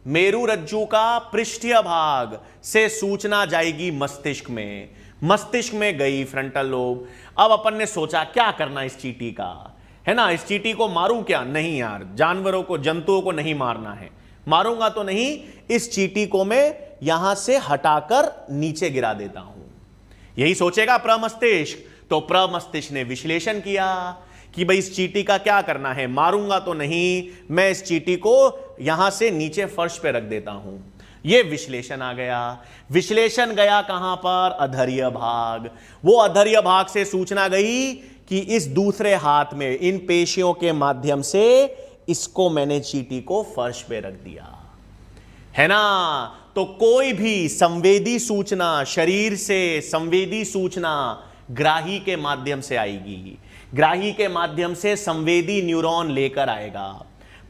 मेरुरज्जु का पृष्ठीय भाग से सूचना जाएगी मस्तिष्क में, मस्तिष्क में गई फ्रंटल लोब। अब अपन ने सोचा क्या करना इस चींटी का, है ना, इस चींटी को मारूं क्या, नहीं यार, जानवरों को, जंतुओं को नहीं मारना है, मारूंगा तो नहीं, इस चींटी को मैं यहां से हटाकर नीचे गिरा देता हूं, यही सोचेगा प्रमस्तिष्क। तो प्रमस्तिष्क ने विश्लेषण किया कि भाई इस चींटी का क्या करना है, मारूंगा तो नहीं, मैं इस चींटी को यहां से नीचे फर्श पे रख देता हूं। यह विश्लेषण आ गया। विश्लेषण गया कहां पर, अधर्य भाग। वो अधर्य भाग से सूचना गई कि इस दूसरे हाथ में इन पेशियों के माध्यम से इसको मैंने चींटी को फर्श पे रख दिया, है ना। तो कोई भी संवेदी सूचना, शरीर से संवेदी सूचना ग्राही के माध्यम से आएगी, ग्राही के माध्यम से संवेदी न्यूरॉन लेकर आएगा।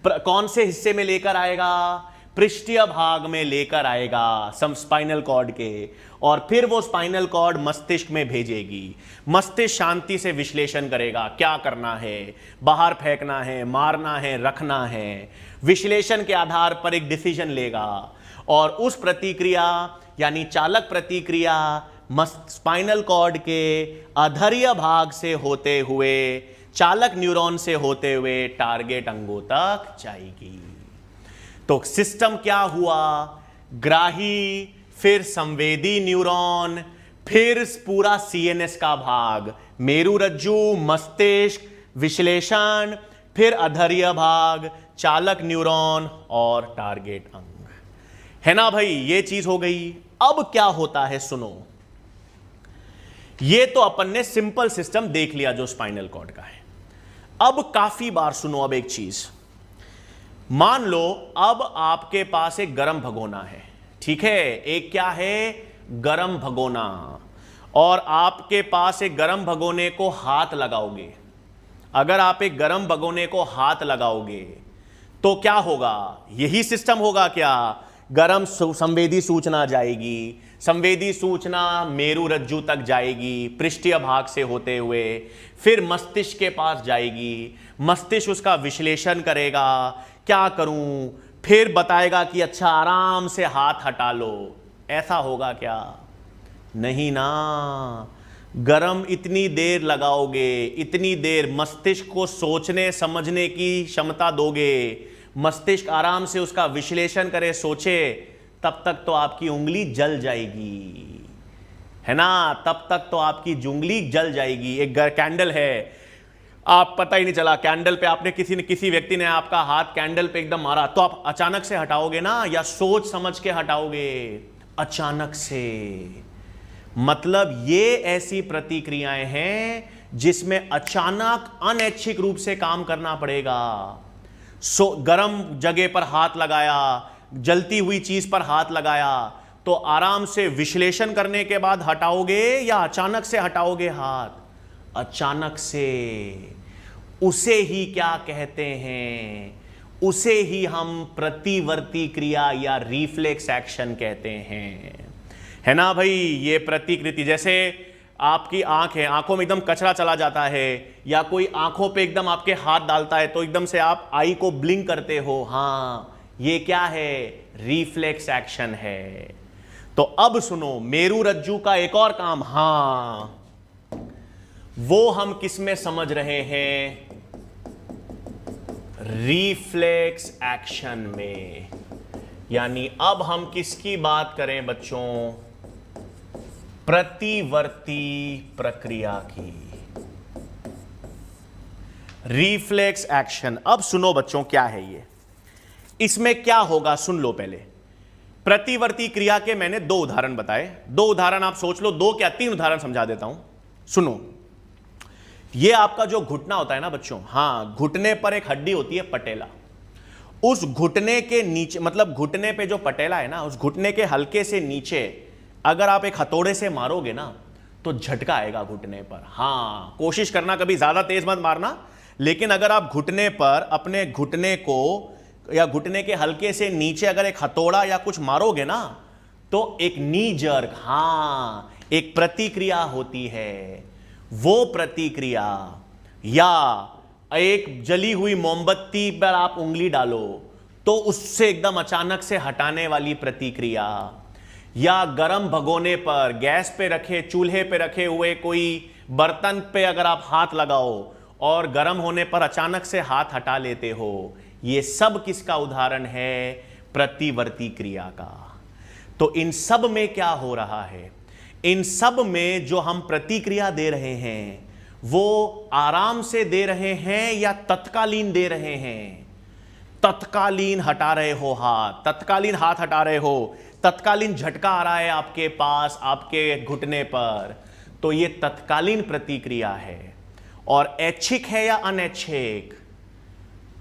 कौन से हिस्से में लेकर आएगा, पृष्ठीय भाग में लेकर आएगा, स्पाइनल कॉर्ड के, और फिर वो स्पाइनल कॉर्ड मस्तिष्क में भेजेगी। मस्तिष्क शांति से विश्लेषण करेगा, क्या करना है, बाहर फेंकना है, मारना है, रखना है। विश्लेषण के आधार पर एक डिसीजन लेगा, और उस प्रतिक्रिया यानी चालक प्रतिक्रिया स्पाइनल कॉर्ड के अधर्य भाग से होते हुए, चालक न्यूरॉन से होते हुए टारगेट अंगों तक जाएगी। तो सिस्टम क्या हुआ, ग्राही, फिर संवेदी न्यूरॉन, फिर पूरा सीएनएस का भाग, मेरुरज्जु, मस्तिष्क, विश्लेषण, फिर अधर्य भाग, चालक न्यूरॉन और टारगेट अंग। है ना भाई, ये चीज हो गई। अब क्या होता है सुनो, ये तो अपन ने सिंपल सिस्टम देख लिया जो स्पाइनल कॉर्ड का है। अब काफी बार सुनो, अब एक चीज मान लो, अब आपके पास एक गरम भगोना है, ठीक है, एक क्या है, गरम भगोना, और आपके पास एक गरम भगोने को हाथ लगाओगे। अगर आप एक गरम भगोने को हाथ लगाओगे तो क्या होगा, यही सिस्टम होगा क्या, गरम संवेदी सूचना जाएगी, संवेदी सूचना मेरु रज्जु तक जाएगी पृष्ठीय भाग से होते हुए, फिर मस्तिष्क के पास जाएगी, मस्तिष्क उसका विश्लेषण करेगा, क्या करूं, फिर बताएगा कि अच्छा आराम से हाथ हटा लो। ऐसा होगा क्या, नहीं ना। गरम इतनी देर लगाओगे, इतनी देर मस्तिष्क को सोचने समझने की क्षमता दोगे, मस्तिष्क आराम से उसका विश्लेषण करे, सोचे, तब तक तो आपकी उंगली जल जाएगी, है ना, तब तक तो आपकी उंगली जल जाएगी। एक कैंडल है, आप पता ही नहीं चला, कैंडल पे आपने किसी व्यक्ति ने आपका हाथ कैंडल पे एकदम मारा, तो आप अचानक से हटाओगे ना, या सोच समझ के हटाओगे, अचानक से। मतलब ये ऐसी प्रतिक्रियाएं हैं जिसमें अचानक अनैच्छिक रूप से काम करना पड़ेगा। गरम जगह पर हाथ लगाया, जलती हुई चीज पर हाथ लगाया, तो आराम से विश्लेषण करने के बाद हटाओगे या अचानक से हटाओगे हाथ, अचानक से। उसे ही क्या कहते हैं, उसे ही हम प्रतिवर्ती क्रिया या रिफ्लेक्स एक्शन कहते हैं, है ना भाई। ये प्रतिकृति, जैसे आपकी आंख है, आंखों में एकदम कचरा चला जाता है, या कोई आंखों पे एकदम आपके हाथ डालता है तो एकदम से आप आई को ब्लिंक करते हो, हाँ, ये क्या है, रिफ्लेक्स एक्शन है। तो अब सुनो, मेरु रज्जु का एक और काम, हाँ, वो हम किस में समझ रहे हैं, रिफ्लेक्स एक्शन में। यानी अब हम किसकी बात करें बच्चों, प्रतिवर्ती प्रक्रिया की, रिफ्लेक्स एक्शन। अब सुनो बच्चों, क्या है ये, इसमें क्या होगा, सुन लो पहले। प्रतिवर्ती क्रिया के मैंने दो उदाहरण बताए, दो उदाहरण आप सोच लो, दो क्या तीन उदाहरण समझा देता हूं, सुनो। ये आपका जो घुटना होता है ना बच्चों, हाँ, घुटने पर एक हड्डी होती है पटेला, उस घुटने के नीचे, मतलब घुटने पे जो पटेला है ना, उस घुटने के हल्के से नीचे अगर आप एक हथौड़े से मारोगे ना तो झटका आएगा घुटने पर। हाँ, कोशिश करना कभी ज्यादा तेज मत मारना, लेकिन अगर आप घुटने पर अपने घुटने को या घुटने के हल्के से नीचे अगर एक हथौड़ा या कुछ मारोगे ना तो एक नी जर्क, हाँ, एक प्रतिक्रिया होती है। वो प्रतिक्रिया, या एक जली हुई मोमबत्ती पर आप उंगली डालो तो उससे एकदम अचानक से हटाने वाली प्रतिक्रिया, या गरम भगोने पर, गैस पे रखे, चूल्हे पे रखे हुए कोई बर्तन पे अगर आप हाथ लगाओ और गर्म होने पर अचानक से हाथ हटा लेते हो, ये सब किसका उदाहरण है, प्रतिवर्ती क्रिया का। तो इन सब में क्या हो रहा है, इन सब में जो हम प्रतिक्रिया दे रहे हैं वो आराम से दे रहे हैं या तत्कालीन दे रहे हैं। तत्कालीन हटा रहे हो हाथ, तत्कालीन हाथ हटा रहे हो, तत्कालीन झटका आ रहा है आपके पास, आपके घुटने पर, तो ये तत्कालीन प्रतिक्रिया है। और ऐच्छिक है या अनैच्छिक,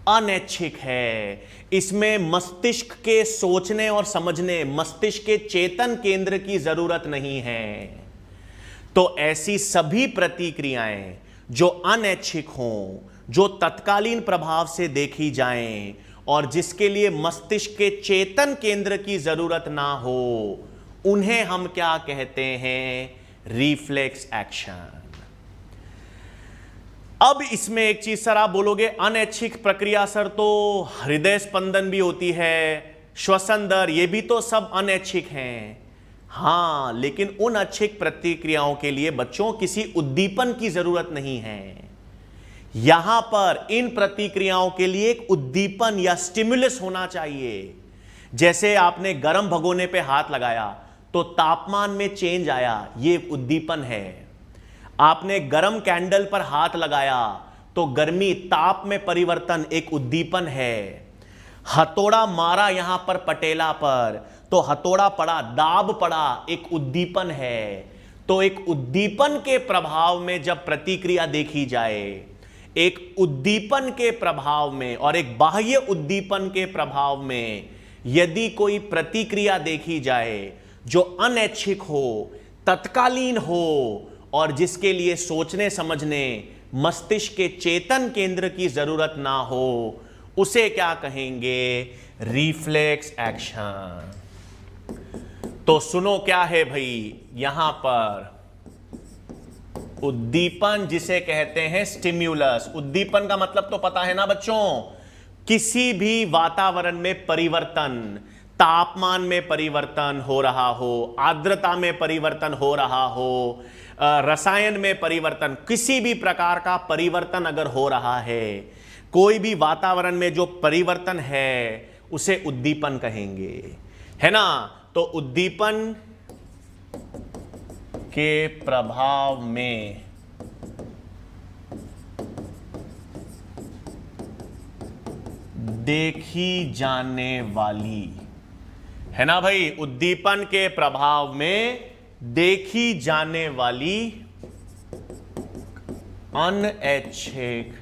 अनैच्छिक है। इसमें मस्तिष्क के सोचने और समझने, मस्तिष्क के चेतन केंद्र की जरूरत नहीं है। तो ऐसी सभी प्रतिक्रियाएं जो अनैच्छिक हों, जो तत्कालीन प्रभाव से देखी जाएं और जिसके लिए मस्तिष्क के चेतन केंद्र की जरूरत ना हो, उन्हें हम क्या कहते हैं, रिफ्लेक्स एक्शन। अब इसमें एक चीज सर, आप बोलोगे अनैच्छिक प्रक्रिया सर तो हृदय स्पंदन भी होती है, श्वसन दर, ये भी तो सब अनैच्छिक हैं। हां, लेकिन उन ऐच्छिक प्रतिक्रियाओं के लिए बच्चों किसी उद्दीपन की जरूरत नहीं है। यहां पर इन प्रतिक्रियाओं के लिए एक उद्दीपन या स्टिमुलस होना चाहिए। जैसे आपने गर्म भगोने पे हाथ लगाया तो तापमान में चेंज आया, ये एक उद्दीपन है। आपने गर्म कैंडल पर हाथ लगाया तो गर्मी, ताप में परिवर्तन एक उद्दीपन है। हथौड़ा मारा यहां पर पटेला पर तो हथौड़ा पड़ा, दाब पड़ा, एक उद्दीपन है। तो एक उद्दीपन के प्रभाव में जब प्रतिक्रिया देखी जाए, एक उद्दीपन के प्रभाव में और एक बाह्य उद्दीपन के प्रभाव में यदि कोई प्रतिक्रिया देखी जाए जो अनैच्छिक हो, तत्कालीन हो और जिसके लिए सोचने समझने मस्तिष्क के चेतन केंद्र की जरूरत ना हो, उसे क्या कहेंगे? Reflex action. तो सुनो क्या है भाई, यहां पर उद्दीपन जिसे कहते हैं स्टिम्युलस। उद्दीपन का मतलब तो पता है ना बच्चों, किसी भी वातावरण में परिवर्तन, तापमान में परिवर्तन हो रहा हो, आर्द्रता में परिवर्तन हो रहा हो, रसायन में परिवर्तन, किसी भी प्रकार का परिवर्तन अगर हो रहा है, कोई भी वातावरण में जो परिवर्तन है उसे उद्दीपन कहेंगे, है ना। तो उद्दीपन के प्रभाव में देखी जाने वाली, है ना भाई, उद्दीपन के प्रभाव में देखी जाने वाली अनैच्छिक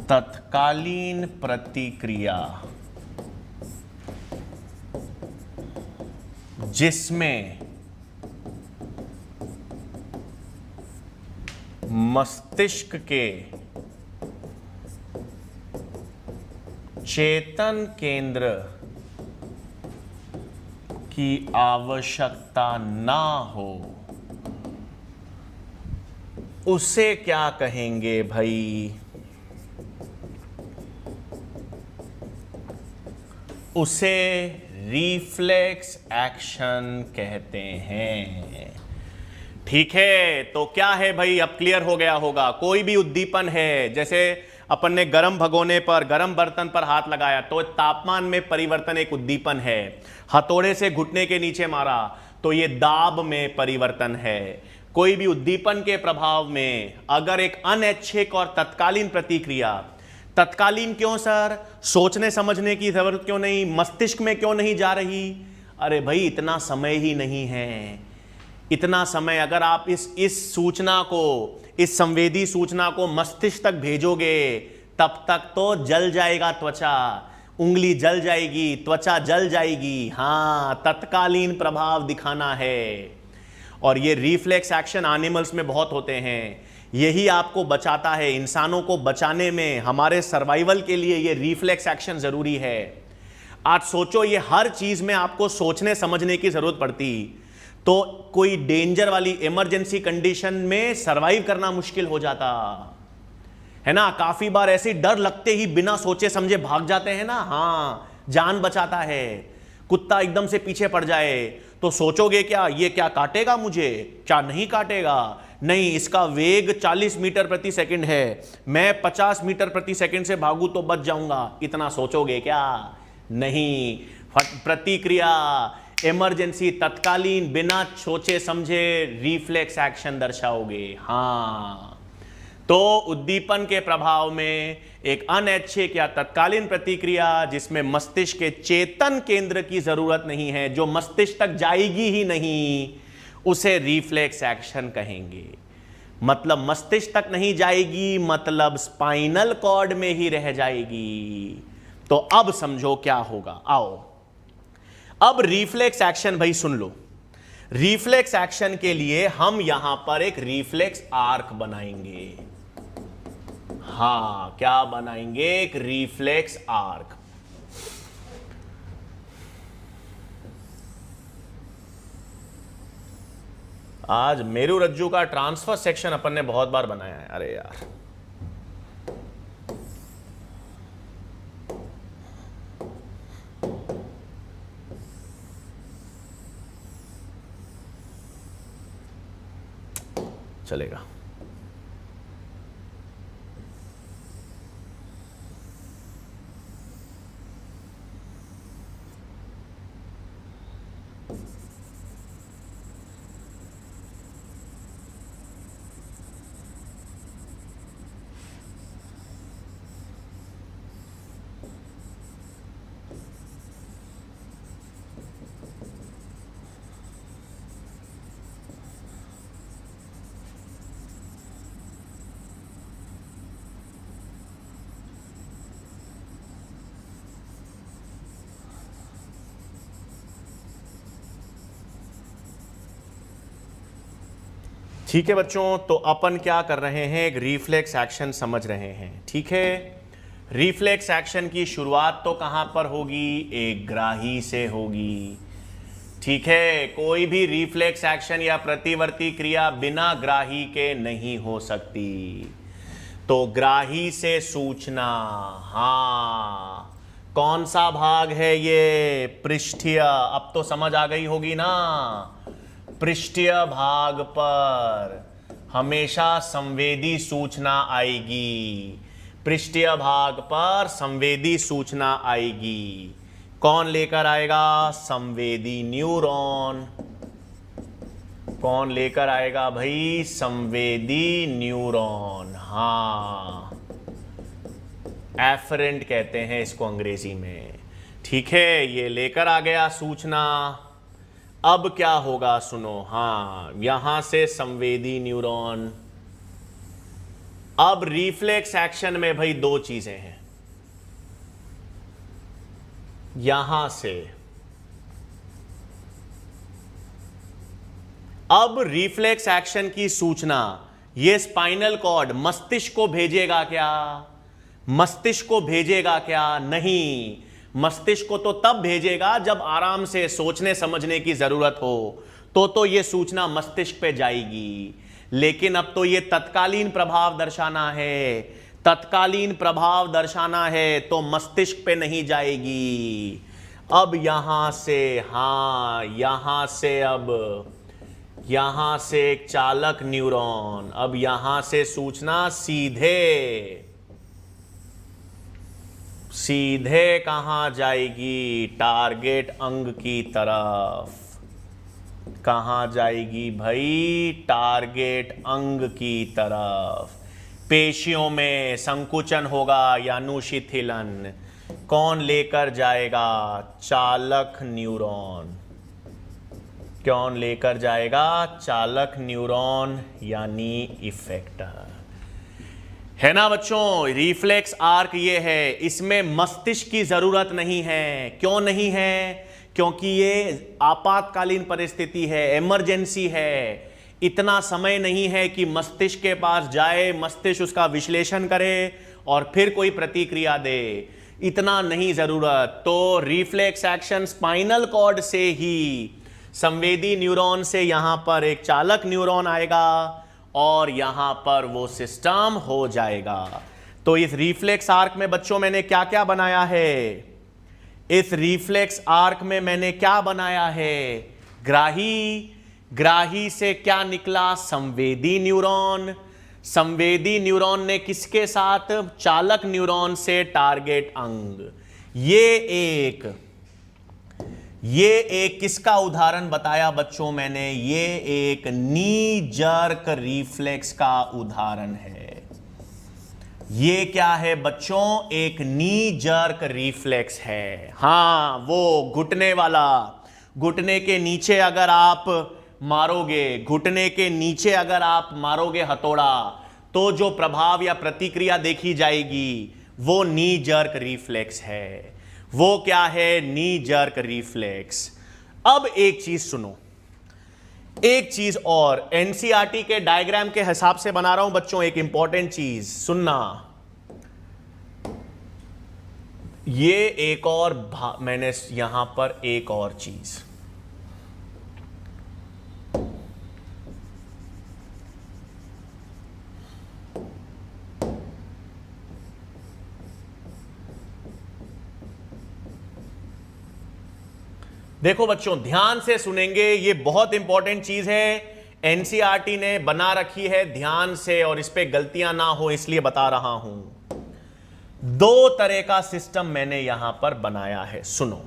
तत्कालीन प्रतिक्रिया जिसमें मस्तिष्क के चेतन केंद्र की आवश्यकता ना हो, उसे क्या कहेंगे भाई? उसे रिफ्लेक्स एक्शन कहते हैं। ठीक है, तो क्या है भाई, अब क्लियर हो गया होगा। कोई भी उद्दीपन है, जैसे अपन ने गर्म भगोने पर, गर्म बर्तन पर हाथ लगाया तो तापमान में परिवर्तन एक उद्दीपन है। हथौड़े से घुटने के नीचे मारा तो ये दाब में परिवर्तन है। कोई भी उद्दीपन के प्रभाव में अगर एक अनैच्छिक और तत्कालीन प्रतिक्रिया, तत्कालीन क्यों सर? सोचने समझने की जरूरत क्यों नहीं? मस्तिष्क में क्यों नहीं जा रही? अरे भाई इतना समय ही नहीं है। इतना समय अगर आप इस सूचना को, इस संवेदी सूचना को मस्तिष्क तक भेजोगे, तब तक तो जल जाएगा त्वचा, उंगली जल जाएगी, त्वचा जल जाएगी। हां, तत्कालीन प्रभाव दिखाना है। और ये रिफ्लेक्स एक्शन एनिमल्स में बहुत होते हैं। यही आपको बचाता है। इंसानों को बचाने में, हमारे सर्वाइवल के लिए ये रिफ्लेक्स एक्शन जरूरी है। आज सोचो, ये हर चीज में आपको सोचने समझने की जरूरत पड़ती तो कोई डेंजर वाली इमरजेंसी कंडीशन में सरवाइव करना मुश्किल हो जाता, है ना। काफी बार ऐसे डर लगते ही बिना सोचे समझे भाग जाते हैं ना। हां, जान बचाता है। कुत्ता एकदम से पीछे पड़ जाए तो सोचोगे क्या, ये क्या काटेगा मुझे, क्या नहीं काटेगा? नहीं, इसका वेग 40 मीटर प्रति सेकंड है, मैं 50 मीटर प्रति सेकंड से भागूं तो बच जाऊंगा, इतना सोचोगे क्या? नहीं। प्रतिक्रिया इमरजेंसी, तत्कालीन, बिना सोचे समझे रिफ्लेक्स एक्शन दर्शाओगे। हां, तो उद्दीपन के प्रभाव में एक अनैच्छिक या तत्कालीन प्रतिक्रिया जिसमें मस्तिष्क के चेतन केंद्र की जरूरत नहीं है, जो मस्तिष्क तक जाएगी ही नहीं, उसे रिफ्लेक्स एक्शन कहेंगे। मतलब मस्तिष्क तक नहीं जाएगी, मतलब स्पाइनल कॉर्ड में ही रह जाएगी। तो अब समझो क्या होगा। आओ अब रिफ्लेक्स एक्शन भाई सुन लो। रिफ्लेक्स एक्शन के लिए हम यहां पर एक रिफ्लेक्स आर्क बनाएंगे। हां, क्या बनाएंगे? एक रिफ्लेक्स आर्क। आज मेरू रज्जू का ट्रांसफर सेक्शन अपन ने बहुत बार बनाया है। अरे यार, चलेगा। ठीक है बच्चों, तो अपन क्या कर रहे हैं, एक रिफ्लेक्स एक्शन समझ रहे हैं। ठीक है, रिफ्लेक्स एक्शन की शुरुआत तो कहां पर होगी, एक ग्राही से होगी। ठीक है, कोई भी रिफ्लेक्स एक्शन या प्रतिवर्ती क्रिया बिना ग्राही के नहीं हो सकती। तो ग्राही से सूचना, हाँ कौन सा भाग है ये, पृष्ठीय। अब तो समझ आ गई होगी ना, पृष्ठीय भाग पर हमेशा संवेदी सूचना आएगी। पृष्ठीय भाग पर संवेदी सूचना आएगी। कौन लेकर आएगा, संवेदी न्यूरॉन। कौन लेकर आएगा भाई, संवेदी न्यूरॉन। हाँ, एफरेंट कहते हैं इसको अंग्रेजी में। ठीक है, ये लेकर आ गया सूचना। अब क्या होगा सुनो, हाँ यहां से संवेदी न्यूरॉन। अब रिफ्लेक्स एक्शन में भाई दो चीजें हैं, यहां से अब रिफ्लेक्स एक्शन की सूचना ये स्पाइनल कॉर्ड मस्तिष्क को भेजेगा क्या, मस्तिष्क को भेजेगा क्या, नहीं। मस्तिष्क को तो तब भेजेगा जब आराम से सोचने समझने की जरूरत हो, तो ये सूचना मस्तिष्क पे जाएगी। लेकिन अब तो ये तत्कालीन प्रभाव दर्शाना है, तत्कालीन प्रभाव दर्शाना है, तो मस्तिष्क पे नहीं जाएगी। अब यहां से, हाँ यहां से, अब यहां से एक चालक न्यूरॉन, अब यहां से सूचना सीधे सीधे कहां जाएगी, टारगेट अंग की तरफ। कहां जाएगी भाई, टारगेट अंग की तरफ। पेशियों में संकुचन होगा या अनुशिथिलन, कौन लेकर जाएगा, चालक न्यूरॉन। कौन लेकर जाएगा, चालक न्यूरॉन यानी इफेक्टर। है ना बच्चों, रिफ्लेक्स आर्क ये है, इसमें मस्तिष्क की जरूरत नहीं है। क्यों नहीं है, क्योंकि ये आपातकालीन परिस्थिति है, इमरजेंसी है। इतना समय नहीं है कि मस्तिष्क के पास जाए, मस्तिष्क उसका विश्लेषण करे और फिर कोई प्रतिक्रिया दे, इतना नहीं जरूरत। तो रिफ्लेक्स एक्शन स्पाइनल कॉर्ड से ही, संवेदी न्यूरॉन से यहां पर एक चालक न्यूरॉन आएगा और यहां पर वो सिस्टम हो जाएगा। तो इस रिफ्लेक्स आर्क में बच्चों मैंने क्या क्या बनाया है, इस रिफ्लेक्स आर्क में मैंने क्या बनाया है, ग्राही, ग्राही से क्या निकला, संवेदी न्यूरॉन। संवेदी न्यूरॉन ने किसके साथ, चालक न्यूरॉन से टारगेट अंग। ये एक किसका उदाहरण बताया बच्चों मैंने, ये एक नी जर्क रिफ्लेक्स का उदाहरण है। ये क्या है बच्चों, एक नी जर्क रिफ्लेक्स है। हाँ, वो घुटने वाला, घुटने के नीचे अगर आप मारोगे, घुटने के नीचे अगर आप मारोगे हथौड़ा, तो जो प्रभाव या प्रतिक्रिया देखी जाएगी वो नी जर्क रिफ्लेक्स है। वो क्या है, नी जर्क रिफ्लेक्स। अब एक चीज सुनो, एक चीज और एनसीईआरटी के डायग्राम के हिसाब से बना रहा हूं बच्चों, एक इंपॉर्टेंट चीज सुनना। ये एक और मैंने यहां पर एक और चीज, देखो बच्चों ध्यान से सुनेंगे, ये बहुत इंपॉर्टेंट चीज है, एनसीईआरटी ने बना रखी है, ध्यान से, और इस पे गलतियां ना हो इसलिए बता रहा हूं। दो तरह का सिस्टम मैंने यहां पर बनाया है, सुनो।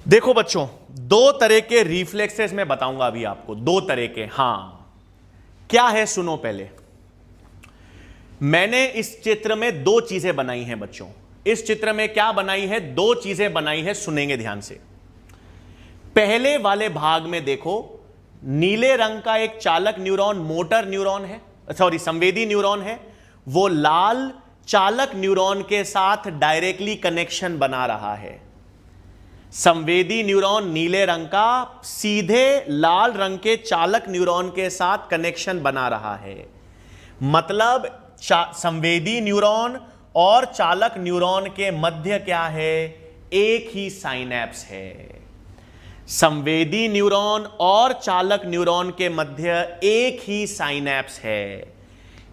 देखो बच्चों, दो तरह के रिफ्लेक्सेस मैं बताऊंगा अभी आपको, दो तरह के। हां, क्या है सुनो। पहले मैंने इस चित्र में दो चीजें बनाई हैं बच्चों। इस चित्र में क्या बनाई है, दो चीजें बनाई है, सुनेंगे ध्यान से। पहले वाले भाग में देखो, नीले रंग का एक चालक न्यूरॉन मोटर न्यूरॉन है, सॉरी संवेदी न्यूरॉन है, वो लाल चालक न्यूरॉन के साथ डायरेक्टली कनेक्शन बना रहा है। संवेदी न्यूरॉन नीले रंग का सीधे लाल रंग के चालक न्यूरॉन के साथ कनेक्शन बना रहा है। मतलब संवेदी न्यूरॉन और चालक न्यूरॉन के मध्य क्या है, एक ही साइनैप्स है। संवेदी न्यूरॉन और चालक न्यूरॉन के मध्य एक ही साइनैप्स है।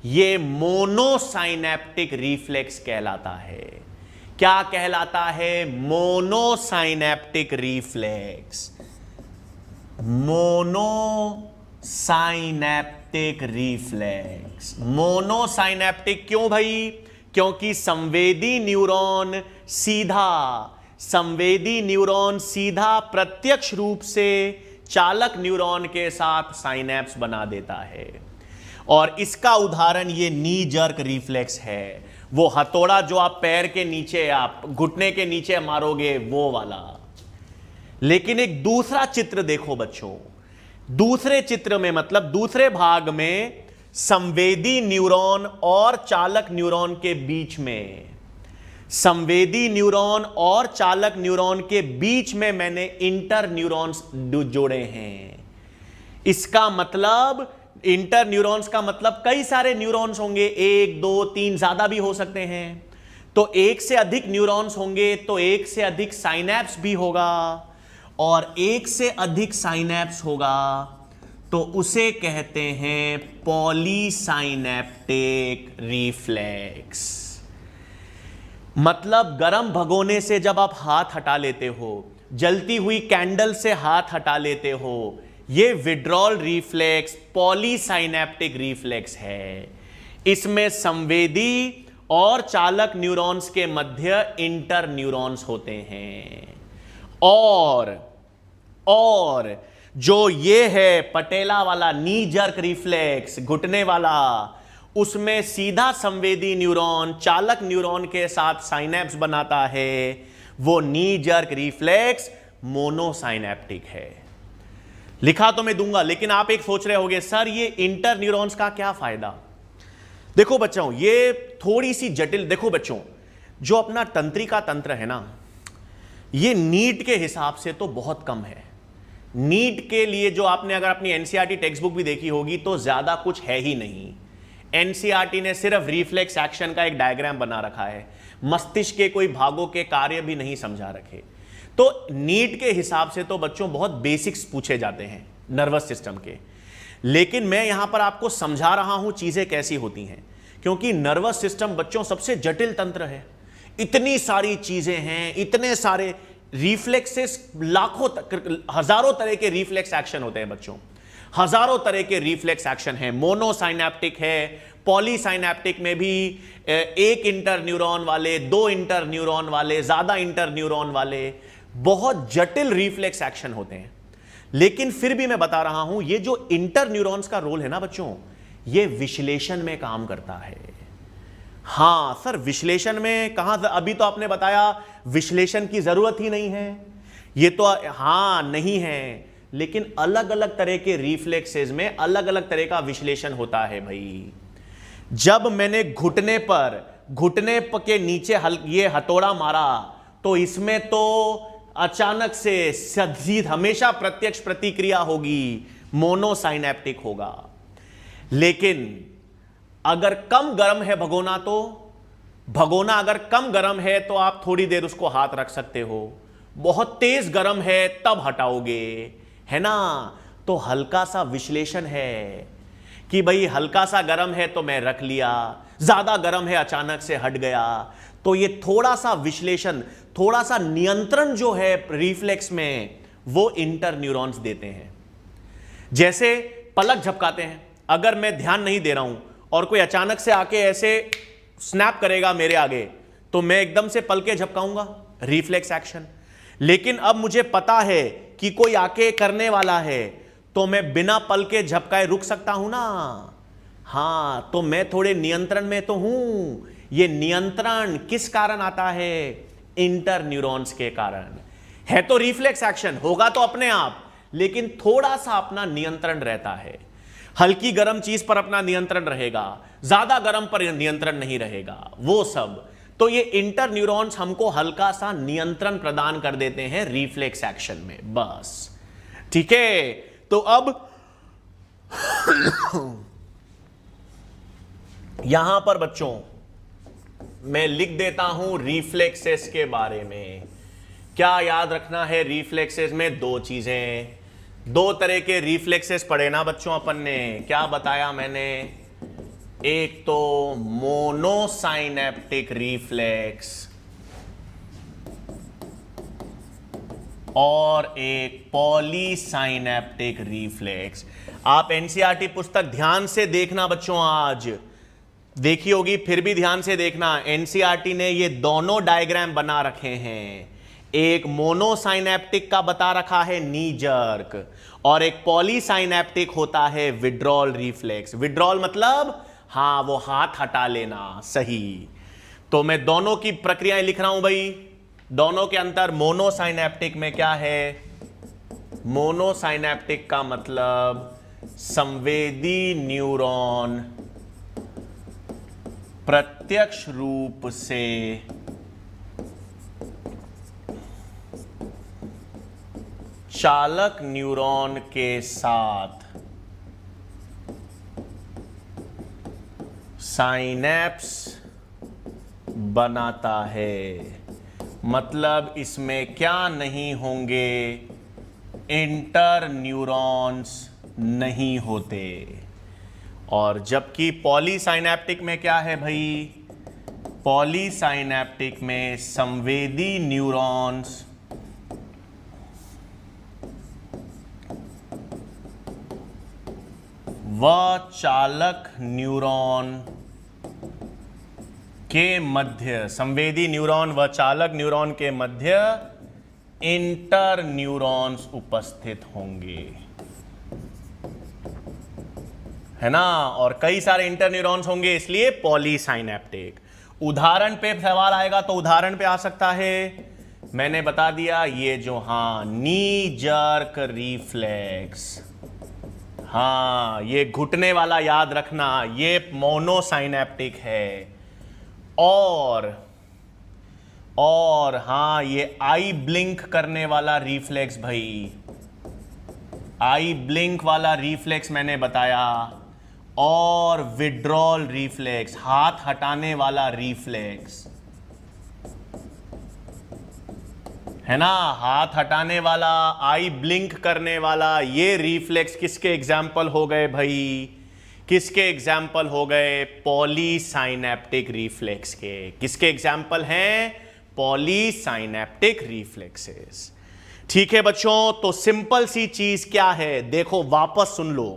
यह मोनोसाइनैप्टिक रिफ्लेक्स कहलाता है। क्या कहलाता है, मोनोसाइनैप्टिक रिफ्लेक्स। मोनोसाइनैप्टिक रिफ्लेक्स। मोनोसाइनैप्टिक क्यों भाई, क्योंकि संवेदी न्यूरॉन सीधा प्रत्यक्ष रूप से चालक न्यूरॉन के साथ साइनैप्स बना देता है। और इसका उदाहरण ये नी जर्क रिफ्लेक्स है, वो हथौड़ा जो आप पैर के नीचे, आप घुटने के नीचे मारोगे, वो वाला। लेकिन एक दूसरा चित्र देखो बच्चों, दूसरे चित्र में मतलब दूसरे भाग में संवेदी न्यूरॉन और चालक न्यूरॉन के बीच में, संवेदी न्यूरॉन और चालक न्यूरॉन के बीच में मैंने इंटर न्यूरॉन्स जोड़े हैं। इसका मतलब इंटर न्यूरॉन्स का मतलब कई सारे न्यूरॉन्स होंगे, 1 2 3 ज्यादा भी हो सकते हैं। तो एक से अधिक न्यूरॉन्स होंगे तो एक से अधिक साइनैप्स भी होगा, और एक से अधिक साइनैप्स होगा तो उसे कहते हैं पॉलीसाइनैप्टिक रिफ्लेक्स। मतलब गर्म भगोने से जब आप हाथ हटा लेते हो, जलती हुई कैंडल से हाथ हटा लेते हो, यह विड्रॉल रिफ्लेक्स पॉलीसाइनैप्टिक रिफ्लेक्स है। इसमें संवेदी और चालक न्यूरॉन्स के मध्य इंटर न्यूरॉन्स होते हैं। और जो ये है पटेला वाला नी जर्क रिफ्लेक्स, घुटने वाला, उसमें सीधा संवेदी न्यूरॉन चालक न्यूरॉन के साथ साइनैप्स बनाता है। वो नी जर्क रिफ्लेक्स मोनोसाइनैप्टिक है। लिखा तो मैं दूंगा, लेकिन आप एक सोच रहे होंगे सर ये इंटर न्यूरॉन्स का क्या फायदा। देखो बच्चों, ये थोड़ी सी जटिल, देखो बच्चों, जो अपना तंत्रिका तंत्र है ना, ये नीट के हिसाब से तो बहुत कम है। नीट के लिए जो आपने अगर अपनी एनसीईआरटी टेक्स्ट बुक भी देखी होगी तो ज्यादा कुछ है ही नहीं। एनसीईआरटी ने सिर्फ रिफ्लेक्स एक्शन का एक डायग्राम बना रखा है, मस्तिष्क के कोई भागों के कार्य भी नहीं समझा रखे। तो नीट के हिसाब से तो बच्चों बहुत बेसिक्स पूछे जाते हैं नर्वस सिस्टम के। लेकिन मैं यहां पर आपको समझा रहा हूं चीजें कैसी होती हैं, क्योंकि नर्वस सिस्टम बच्चों सबसे जटिल तंत्र है। इतनी सारी चीजें हैं, इतने सारे रिफ्लेक्सेस, लाखों हजारों तरह के रिफ्लेक्स एक्शन होते हैं बच्चों, हजारों तरह के रिफ्लेक्स एक्शन हैं। मोनोसाइनैप्टिक है, पॉलीसाइनैप्टिक में भी एक इंटर न्यूरॉन वाले, 2 इंटर न्यूरॉन वाले, ज्यादा इंटर न्यूरॉन वाले, बहुत जटिल रिफ्लेक्स एक्शन होते हैं। लेकिन फिर भी मैं बता रहा हूं, ये जो इंटर न्यूरॉन्स का रोल है ना बच्चों, ये विश्लेषण में काम करता है। हां सर, विश्लेषण में कहां, अभी तो आपने बताया विश्लेषण की जरूरत ही नहीं है, ये तो हां नहीं है, लेकिन अलग अलग तरह के रिफ्लेक्सेस में अलग अलग तरह का विश्लेषण होता है भाई। जब मैंने घुटने के नीचे ये हथौड़ा मारा, तो इसमें तो अचानक से सीधी हमेशा प्रत्यक्ष प्रतिक्रिया होगी, मोनोसाइनैप्टिक होगा। लेकिन अगर कम गर्म है भगोना, तो भगोना अगर कम गर्म है तो आप थोड़ी देर उसको हाथ रख सकते हो। बहुत तेज गर्म है तब हटाओगे, है ना। तो हल्का सा विश्लेषण है कि भाई हल्का सा गर्म है तो मैं रख लिया, ज्यादा गर्म है अचानक से हट गया। तो ये थोड़ा सा विश्लेषण, थोड़ा सा नियंत्रण जो है रिफ्लेक्स में, वो इंटर न्यूरॉन्स देते हैं। जैसे पलक झपकाते हैं, अगर मैं ध्यान नहीं दे रहा हूं और कोई अचानक से आके ऐसे स्नैप करेगा मेरे आगे, तो मैं एकदम से पलके झपकाऊंगा, रिफ्लेक्स एक्शन। लेकिन अब मुझे पता है कि कोई आके करने वाला है, तो मैं बिना पलके झपकाए रुक सकता हूं ना। हां, तो मैं थोड़े नियंत्रण में तो हूं। ये नियंत्रण किस कारण आता है? इंटर न्यूरॉन्स के कारण। है तो रिफ्लेक्स एक्शन, होगा तो अपने आप, लेकिन थोड़ा सा अपना नियंत्रण रहता है। हल्की गर्म चीज पर अपना नियंत्रण रहेगा, ज्यादा गर्म पर नियंत्रण नहीं रहेगा, वो सब। तो ये इंटर न्यूरॉन्स हमको हल्का सा नियंत्रण प्रदान कर देते हैं रिफ्लेक्स एक्शन में, बस। ठीक है, तो अब यहां पर बच्चों मैं लिख देता हूं रिफ्लेक्सेस के बारे में। क्या याद रखना है रिफ्लेक्सेस में? दो चीजें, दो तरह के रिफ्लेक्सेस पढ़े ना बच्चों अपन ने। क्या बताया मैंने? एक तो मोनोसाइनेप्टिक रिफ्लेक्स और एक पॉलीसाइनेप्टिक रिफ्लेक्स। आप एनसीईआरटी पुस्तक ध्यान से देखना बच्चों, आज देखी होगी फिर भी ध्यान से देखना। एनसीईआरटी ने ये दोनों डायग्राम बना रखे हैं, एक मोनोसाइनेप्टिक का बता रखा है नी जर्क, और एक पॉलीसाइनेप्टिक होता है विड्रॉल रिफ्लेक्स। विड्रॉल मतलब हां वो हाथ हटा लेना, सही। तो मैं दोनों की प्रक्रियाएं लिख रहा हूं भाई, दोनों के अंतर। मोनोसाइनेप्टिक में क्या है? मोनोसाइनेप्टिक का मतलब संवेदी न्यूरॉन प्रत्यक्ष रूप से चालक न्यूरॉन के साथ साइनेप्स बनाता है। मतलब इसमें क्या नहीं होंगे? इंटर न्यूरॉन्स नहीं होते। और जबकि पॉलीसाइनेप्टिक में क्या है भाई? पॉलीसाइनेप्टिक में संवेदी न्यूरॉन्स व चालक न्यूरॉन के मध्य, संवेदी न्यूरॉन व चालक न्यूरॉन के मध्य इंटर न्यूरॉन्स उपस्थित होंगे, है ना। और कई सारे इंटर न्यूरॉन्स होंगे, इसलिए पॉलीसाइनेप्टिक। उदाहरण पे सवाल आएगा तो उदाहरण पे आ सकता है, मैंने बता दिया ये जो, हां, नी जर्क रिफ्लेक्स। हां, ये घुटने वाला याद रखना, ये मोनोसाइनेप्टिक है। और हां, ये आई ब्लिंक करने वाला रिफ्लेक्स भाई, आई ब्लिंक वाला रिफ्लेक्स मैंने बताया। और विड्रॉल रिफ्लेक्स, हाथ हटाने वाला रिफ्लेक्स, है ना। हाथ हटाने वाला, आई ब्लिंक करने वाला, ये रिफ्लेक्स किसके एग्जाम्पल हो गए भाई? किसके एग्जाम्पल हो गए? पॉलीसाइनेप्टिक रिफ्लेक्स के। किसके एग्जाम्पल हैं? पॉलीसाइनेप्टिक रिफ्लेक्सेस। ठीक है बच्चों, तो सिंपल सी चीज क्या है, देखो वापस सुन लो।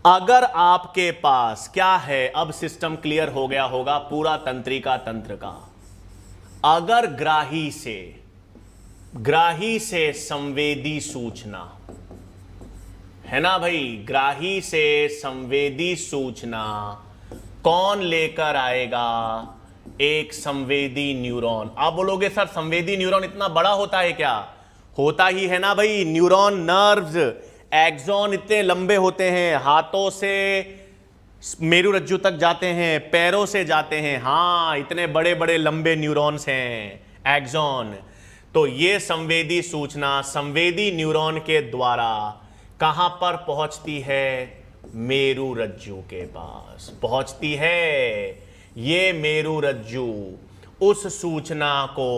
अगर आपके पास क्या है, अब सिस्टम क्लियर हो गया होगा पूरा तंत्रिका तंत्र का। अगर ग्राही से संवेदी सूचना, है ना भाई, ग्राही से संवेदी सूचना कौन लेकर आएगा? एक संवेदी न्यूरॉन। आप बोलोगे सर संवेदी न्यूरॉन इतना बड़ा होता है क्या? होता ही है ना भाई। न्यूरॉन, नर्व्स, एक्सॉन इतने लंबे होते हैं, हाथों से मेरुरज्जु तक जाते हैं, पैरों से जाते हैं। हां, इतने बड़े बड़े लंबे न्यूरॉन्स हैं, एक्सॉन। तो ये संवेदी सूचना संवेदी न्यूरॉन के द्वारा कहां पर पहुंचती है? मेरुरज्जु के पास पहुंचती है। ये मेरुरज्जु उस सूचना को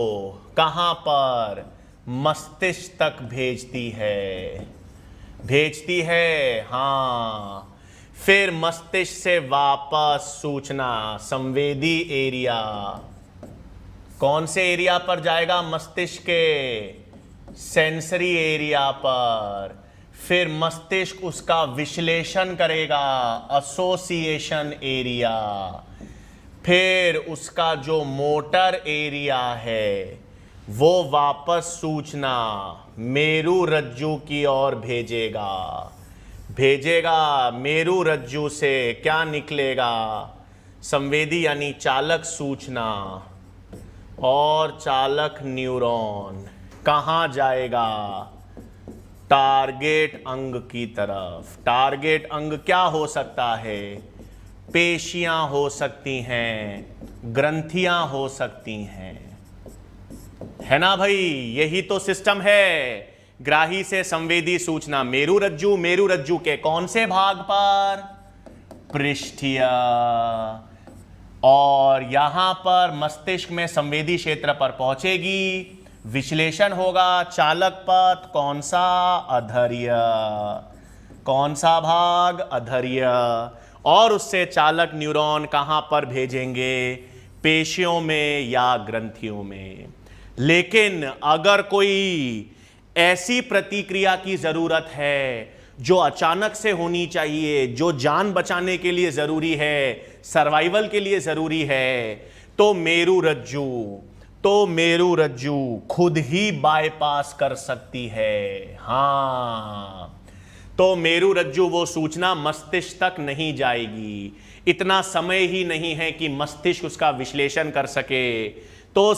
कहां पर? मस्तिष्क तक भेजती है। हां, फिर मस्तिष्क से वापस सूचना संवेदी एरिया, कौन से एरिया पर जाएगा? मस्तिष्क के सेंसरी एरिया पर। फिर मस्तिष्क उसका विश्लेषण करेगा, एसोसिएशन एरिया। फिर उसका जो मोटर एरिया है वो वापस सूचना मेरुरज्जु की ओर भेजेगा। मेरुरज्जु से क्या निकलेगा? संवेदी यानी चालक सूचना और चालक न्यूरॉन कहां जाएगा? टारगेट अंग की तरफ। टारगेट अंग क्या हो सकता है? पेशियां हो सकती हैं, ग्रंथियां हो सकती हैं, है ना भाई? यही तो सिस्टम है। ग्राही से संवेदी सूचना मेरुरज्जु, मेरुरज्जु के कौन से भाग पर? पृष्ठीय। और यहां पर मस्तिष्क में संवेदी क्षेत्र पर पहुंचेगी, विश्लेषण होगा, चालक पथ कौन सा? अधर्य। कौन सा भाग? अधर्य। और उससे चालक न्यूरॉन कहां पर भेजेंगे? पेशियों में या ग्रंथियों में। लेकिन अगर कोई ऐसी प्रतिक्रिया की जरूरत है जो अचानक से होनी चाहिए, जो जान बचाने के लिए जरूरी है, सर्वाइवल के लिए जरूरी है, तो मेरुरज्जु खुद ही बायपास कर सकती है। हां, तो मेरुरज्जु वो सूचना मस्तिष्क तक नहीं जाएगी, इतना समय ही नहीं है कि मस्तिष्क उसका विश्लेषण कर सके, तो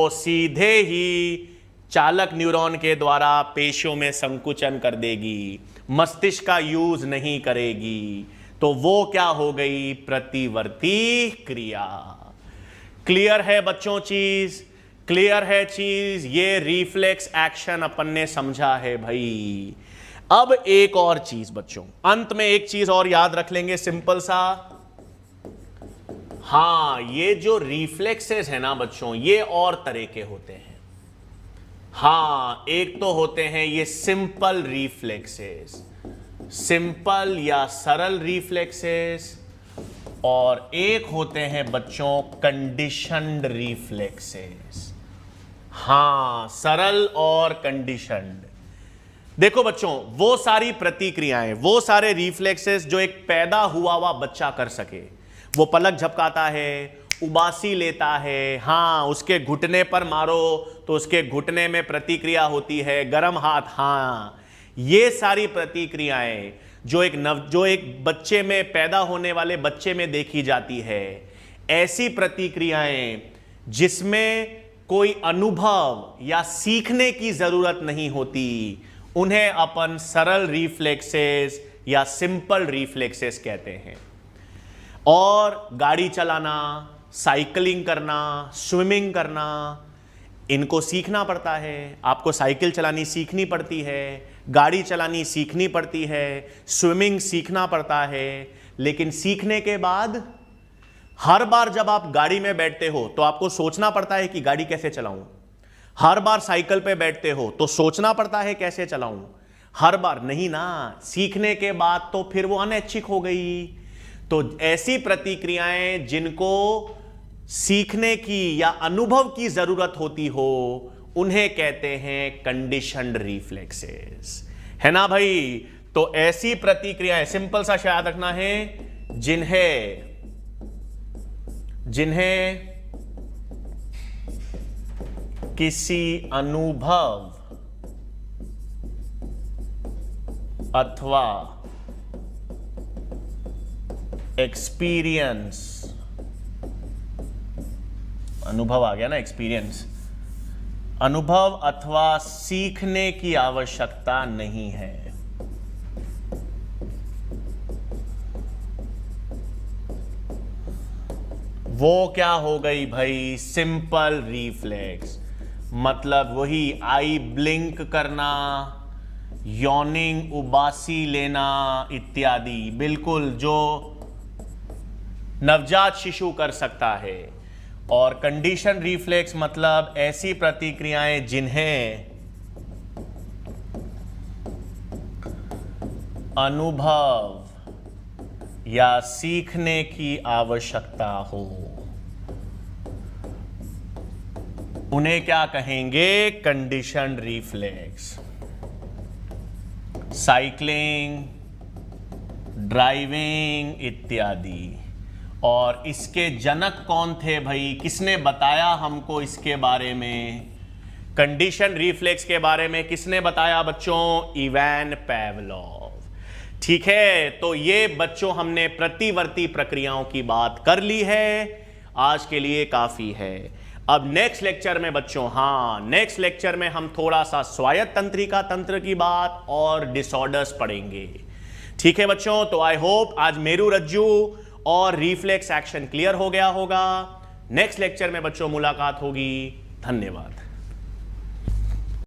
सीधे ही चालक न्यूरॉन के द्वारा पेशियों में संकुचन कर देगी, मस्तिष्क का यूज नहीं करेगी। तो वो क्या हो गई? प्रतिवर्ती क्रिया। क्लियर है बच्चों चीज? क्लियर है चीज? ये रिफ्लेक्स एक्शन अपन ने समझा है भाई। अब एक और चीज बच्चों, अंत में एक चीज और याद रख लेंगे, सिंपल सा। हां, ये जो रिफ्लेक्सेस है ना बच्चों, ये और तरह के होते हैं। हां, एक तो होते हैं ये सिंपल रिफ्लेक्सेस, सिंपल या सरल रिफ्लेक्सेस, और एक होते हैं बच्चों कंडीशनड रिफ्लेक्सेस। हां, सरल और कंडीशनड। देखो बच्चों, वो सारी प्रतिक्रियाएं, वो सारे रिफ्लेक्सेस जो एक पैदा हुआ बच्चा कर सके, वो पलक झपकाता है, उबासी लेता है, हां, उसके घुटने पर मारो तो उसके घुटने में प्रतिक्रिया होती है, गर्म हाथ, हां, ये सारी प्रतिक्रियाएं जो एक बच्चे में, पैदा होने वाले बच्चे में देखी जाती है, ऐसी प्रतिक्रियाएं जिसमें कोई अनुभव या सीखने की जरूरत नहीं होती, उन्हें अपन सरल रिफ्लेक्सेस या सिंपल रिफ्लेक्सेस कहते हैं। और गाड़ी चलाना, साइकिलिंग करना, स्विमिंग करना, इनको सीखना पड़ता है। आपको साइकिल चलानी सीखनी पड़ती है, गाड़ी चलानी सीखनी पड़ती है, स्विमिंग सीखना पड़ता है। लेकिन सीखने के बाद हर बार जब आप गाड़ी में बैठते हो तो आपको सोचना पड़ता है कि गाड़ी कैसे चलाऊं। हर बार साइकिल पे बैठते हो तो सोचना पड़ता है कैसे चलाऊं। हर बार नहीं ना, सीखने के बाद तो फिर वो अनैच्छिक हो गई। तो ऐसी प्रतिक्रियाएं जिनको सीखने की या अनुभव की जरूरत होती हो, उन्हें कहते हैं कंडीशनड रिफ्लेक्सेस, है ना भाई? तो ऐसी प्रतिक्रियाएं, सिंपल सा याद रखना है, जिन्हें किसी अनुभव अथवा एक्सपीरियंस, अनुभव आ गया ना, एक्सपीरियंस, अनुभव अथवा सीखने की आवश्यकता नहीं है। वो क्या हो गई भाई? Simple reflex. मतलब वही आई ब्लिंक करना, यॉर्निंग, उबासी लेना इत्यादि, बिल्कुल जो नवजात शिशु कर सकता है। और कंडीशन रिफ्लेक्स मतलब ऐसी प्रतिक्रियाएं जिन्हें अनुभव या सीखने की आवश्यकता हो, उन्हें क्या कहेंगे? Conditioned reflex. साइकिलिंग, ड्राइविंग इत्यादि। और इसके जनक कौन थे भाई? किसने बताया हमको इसके बारे में? कंडीशन रिफ्लेक्स के बारे में किसने बताया बच्चों? Ivan Pavlov. ठीक है, तो ये बच्चों हमने प्रतिवर्ती प्रक्रियाओं की बात कर ली है, आज के लिए काफी है। अब नेक्स्ट लेक्चर में बच्चों, नेक्स्ट लेक्चर में हम थोड़ा सा स्वायत्त तंत्रिका तंत्र की बात और डिसऑर्डर्स पढ़ेंगे। ठीक है बच्चों, तो आई होप आज मेरु रज्जु और रिफ्लेक्स एक्शन क्लियर हो गया होगा। नेक्स्ट लेक्चर में बच्चों मुलाकात होगी। धन्यवाद।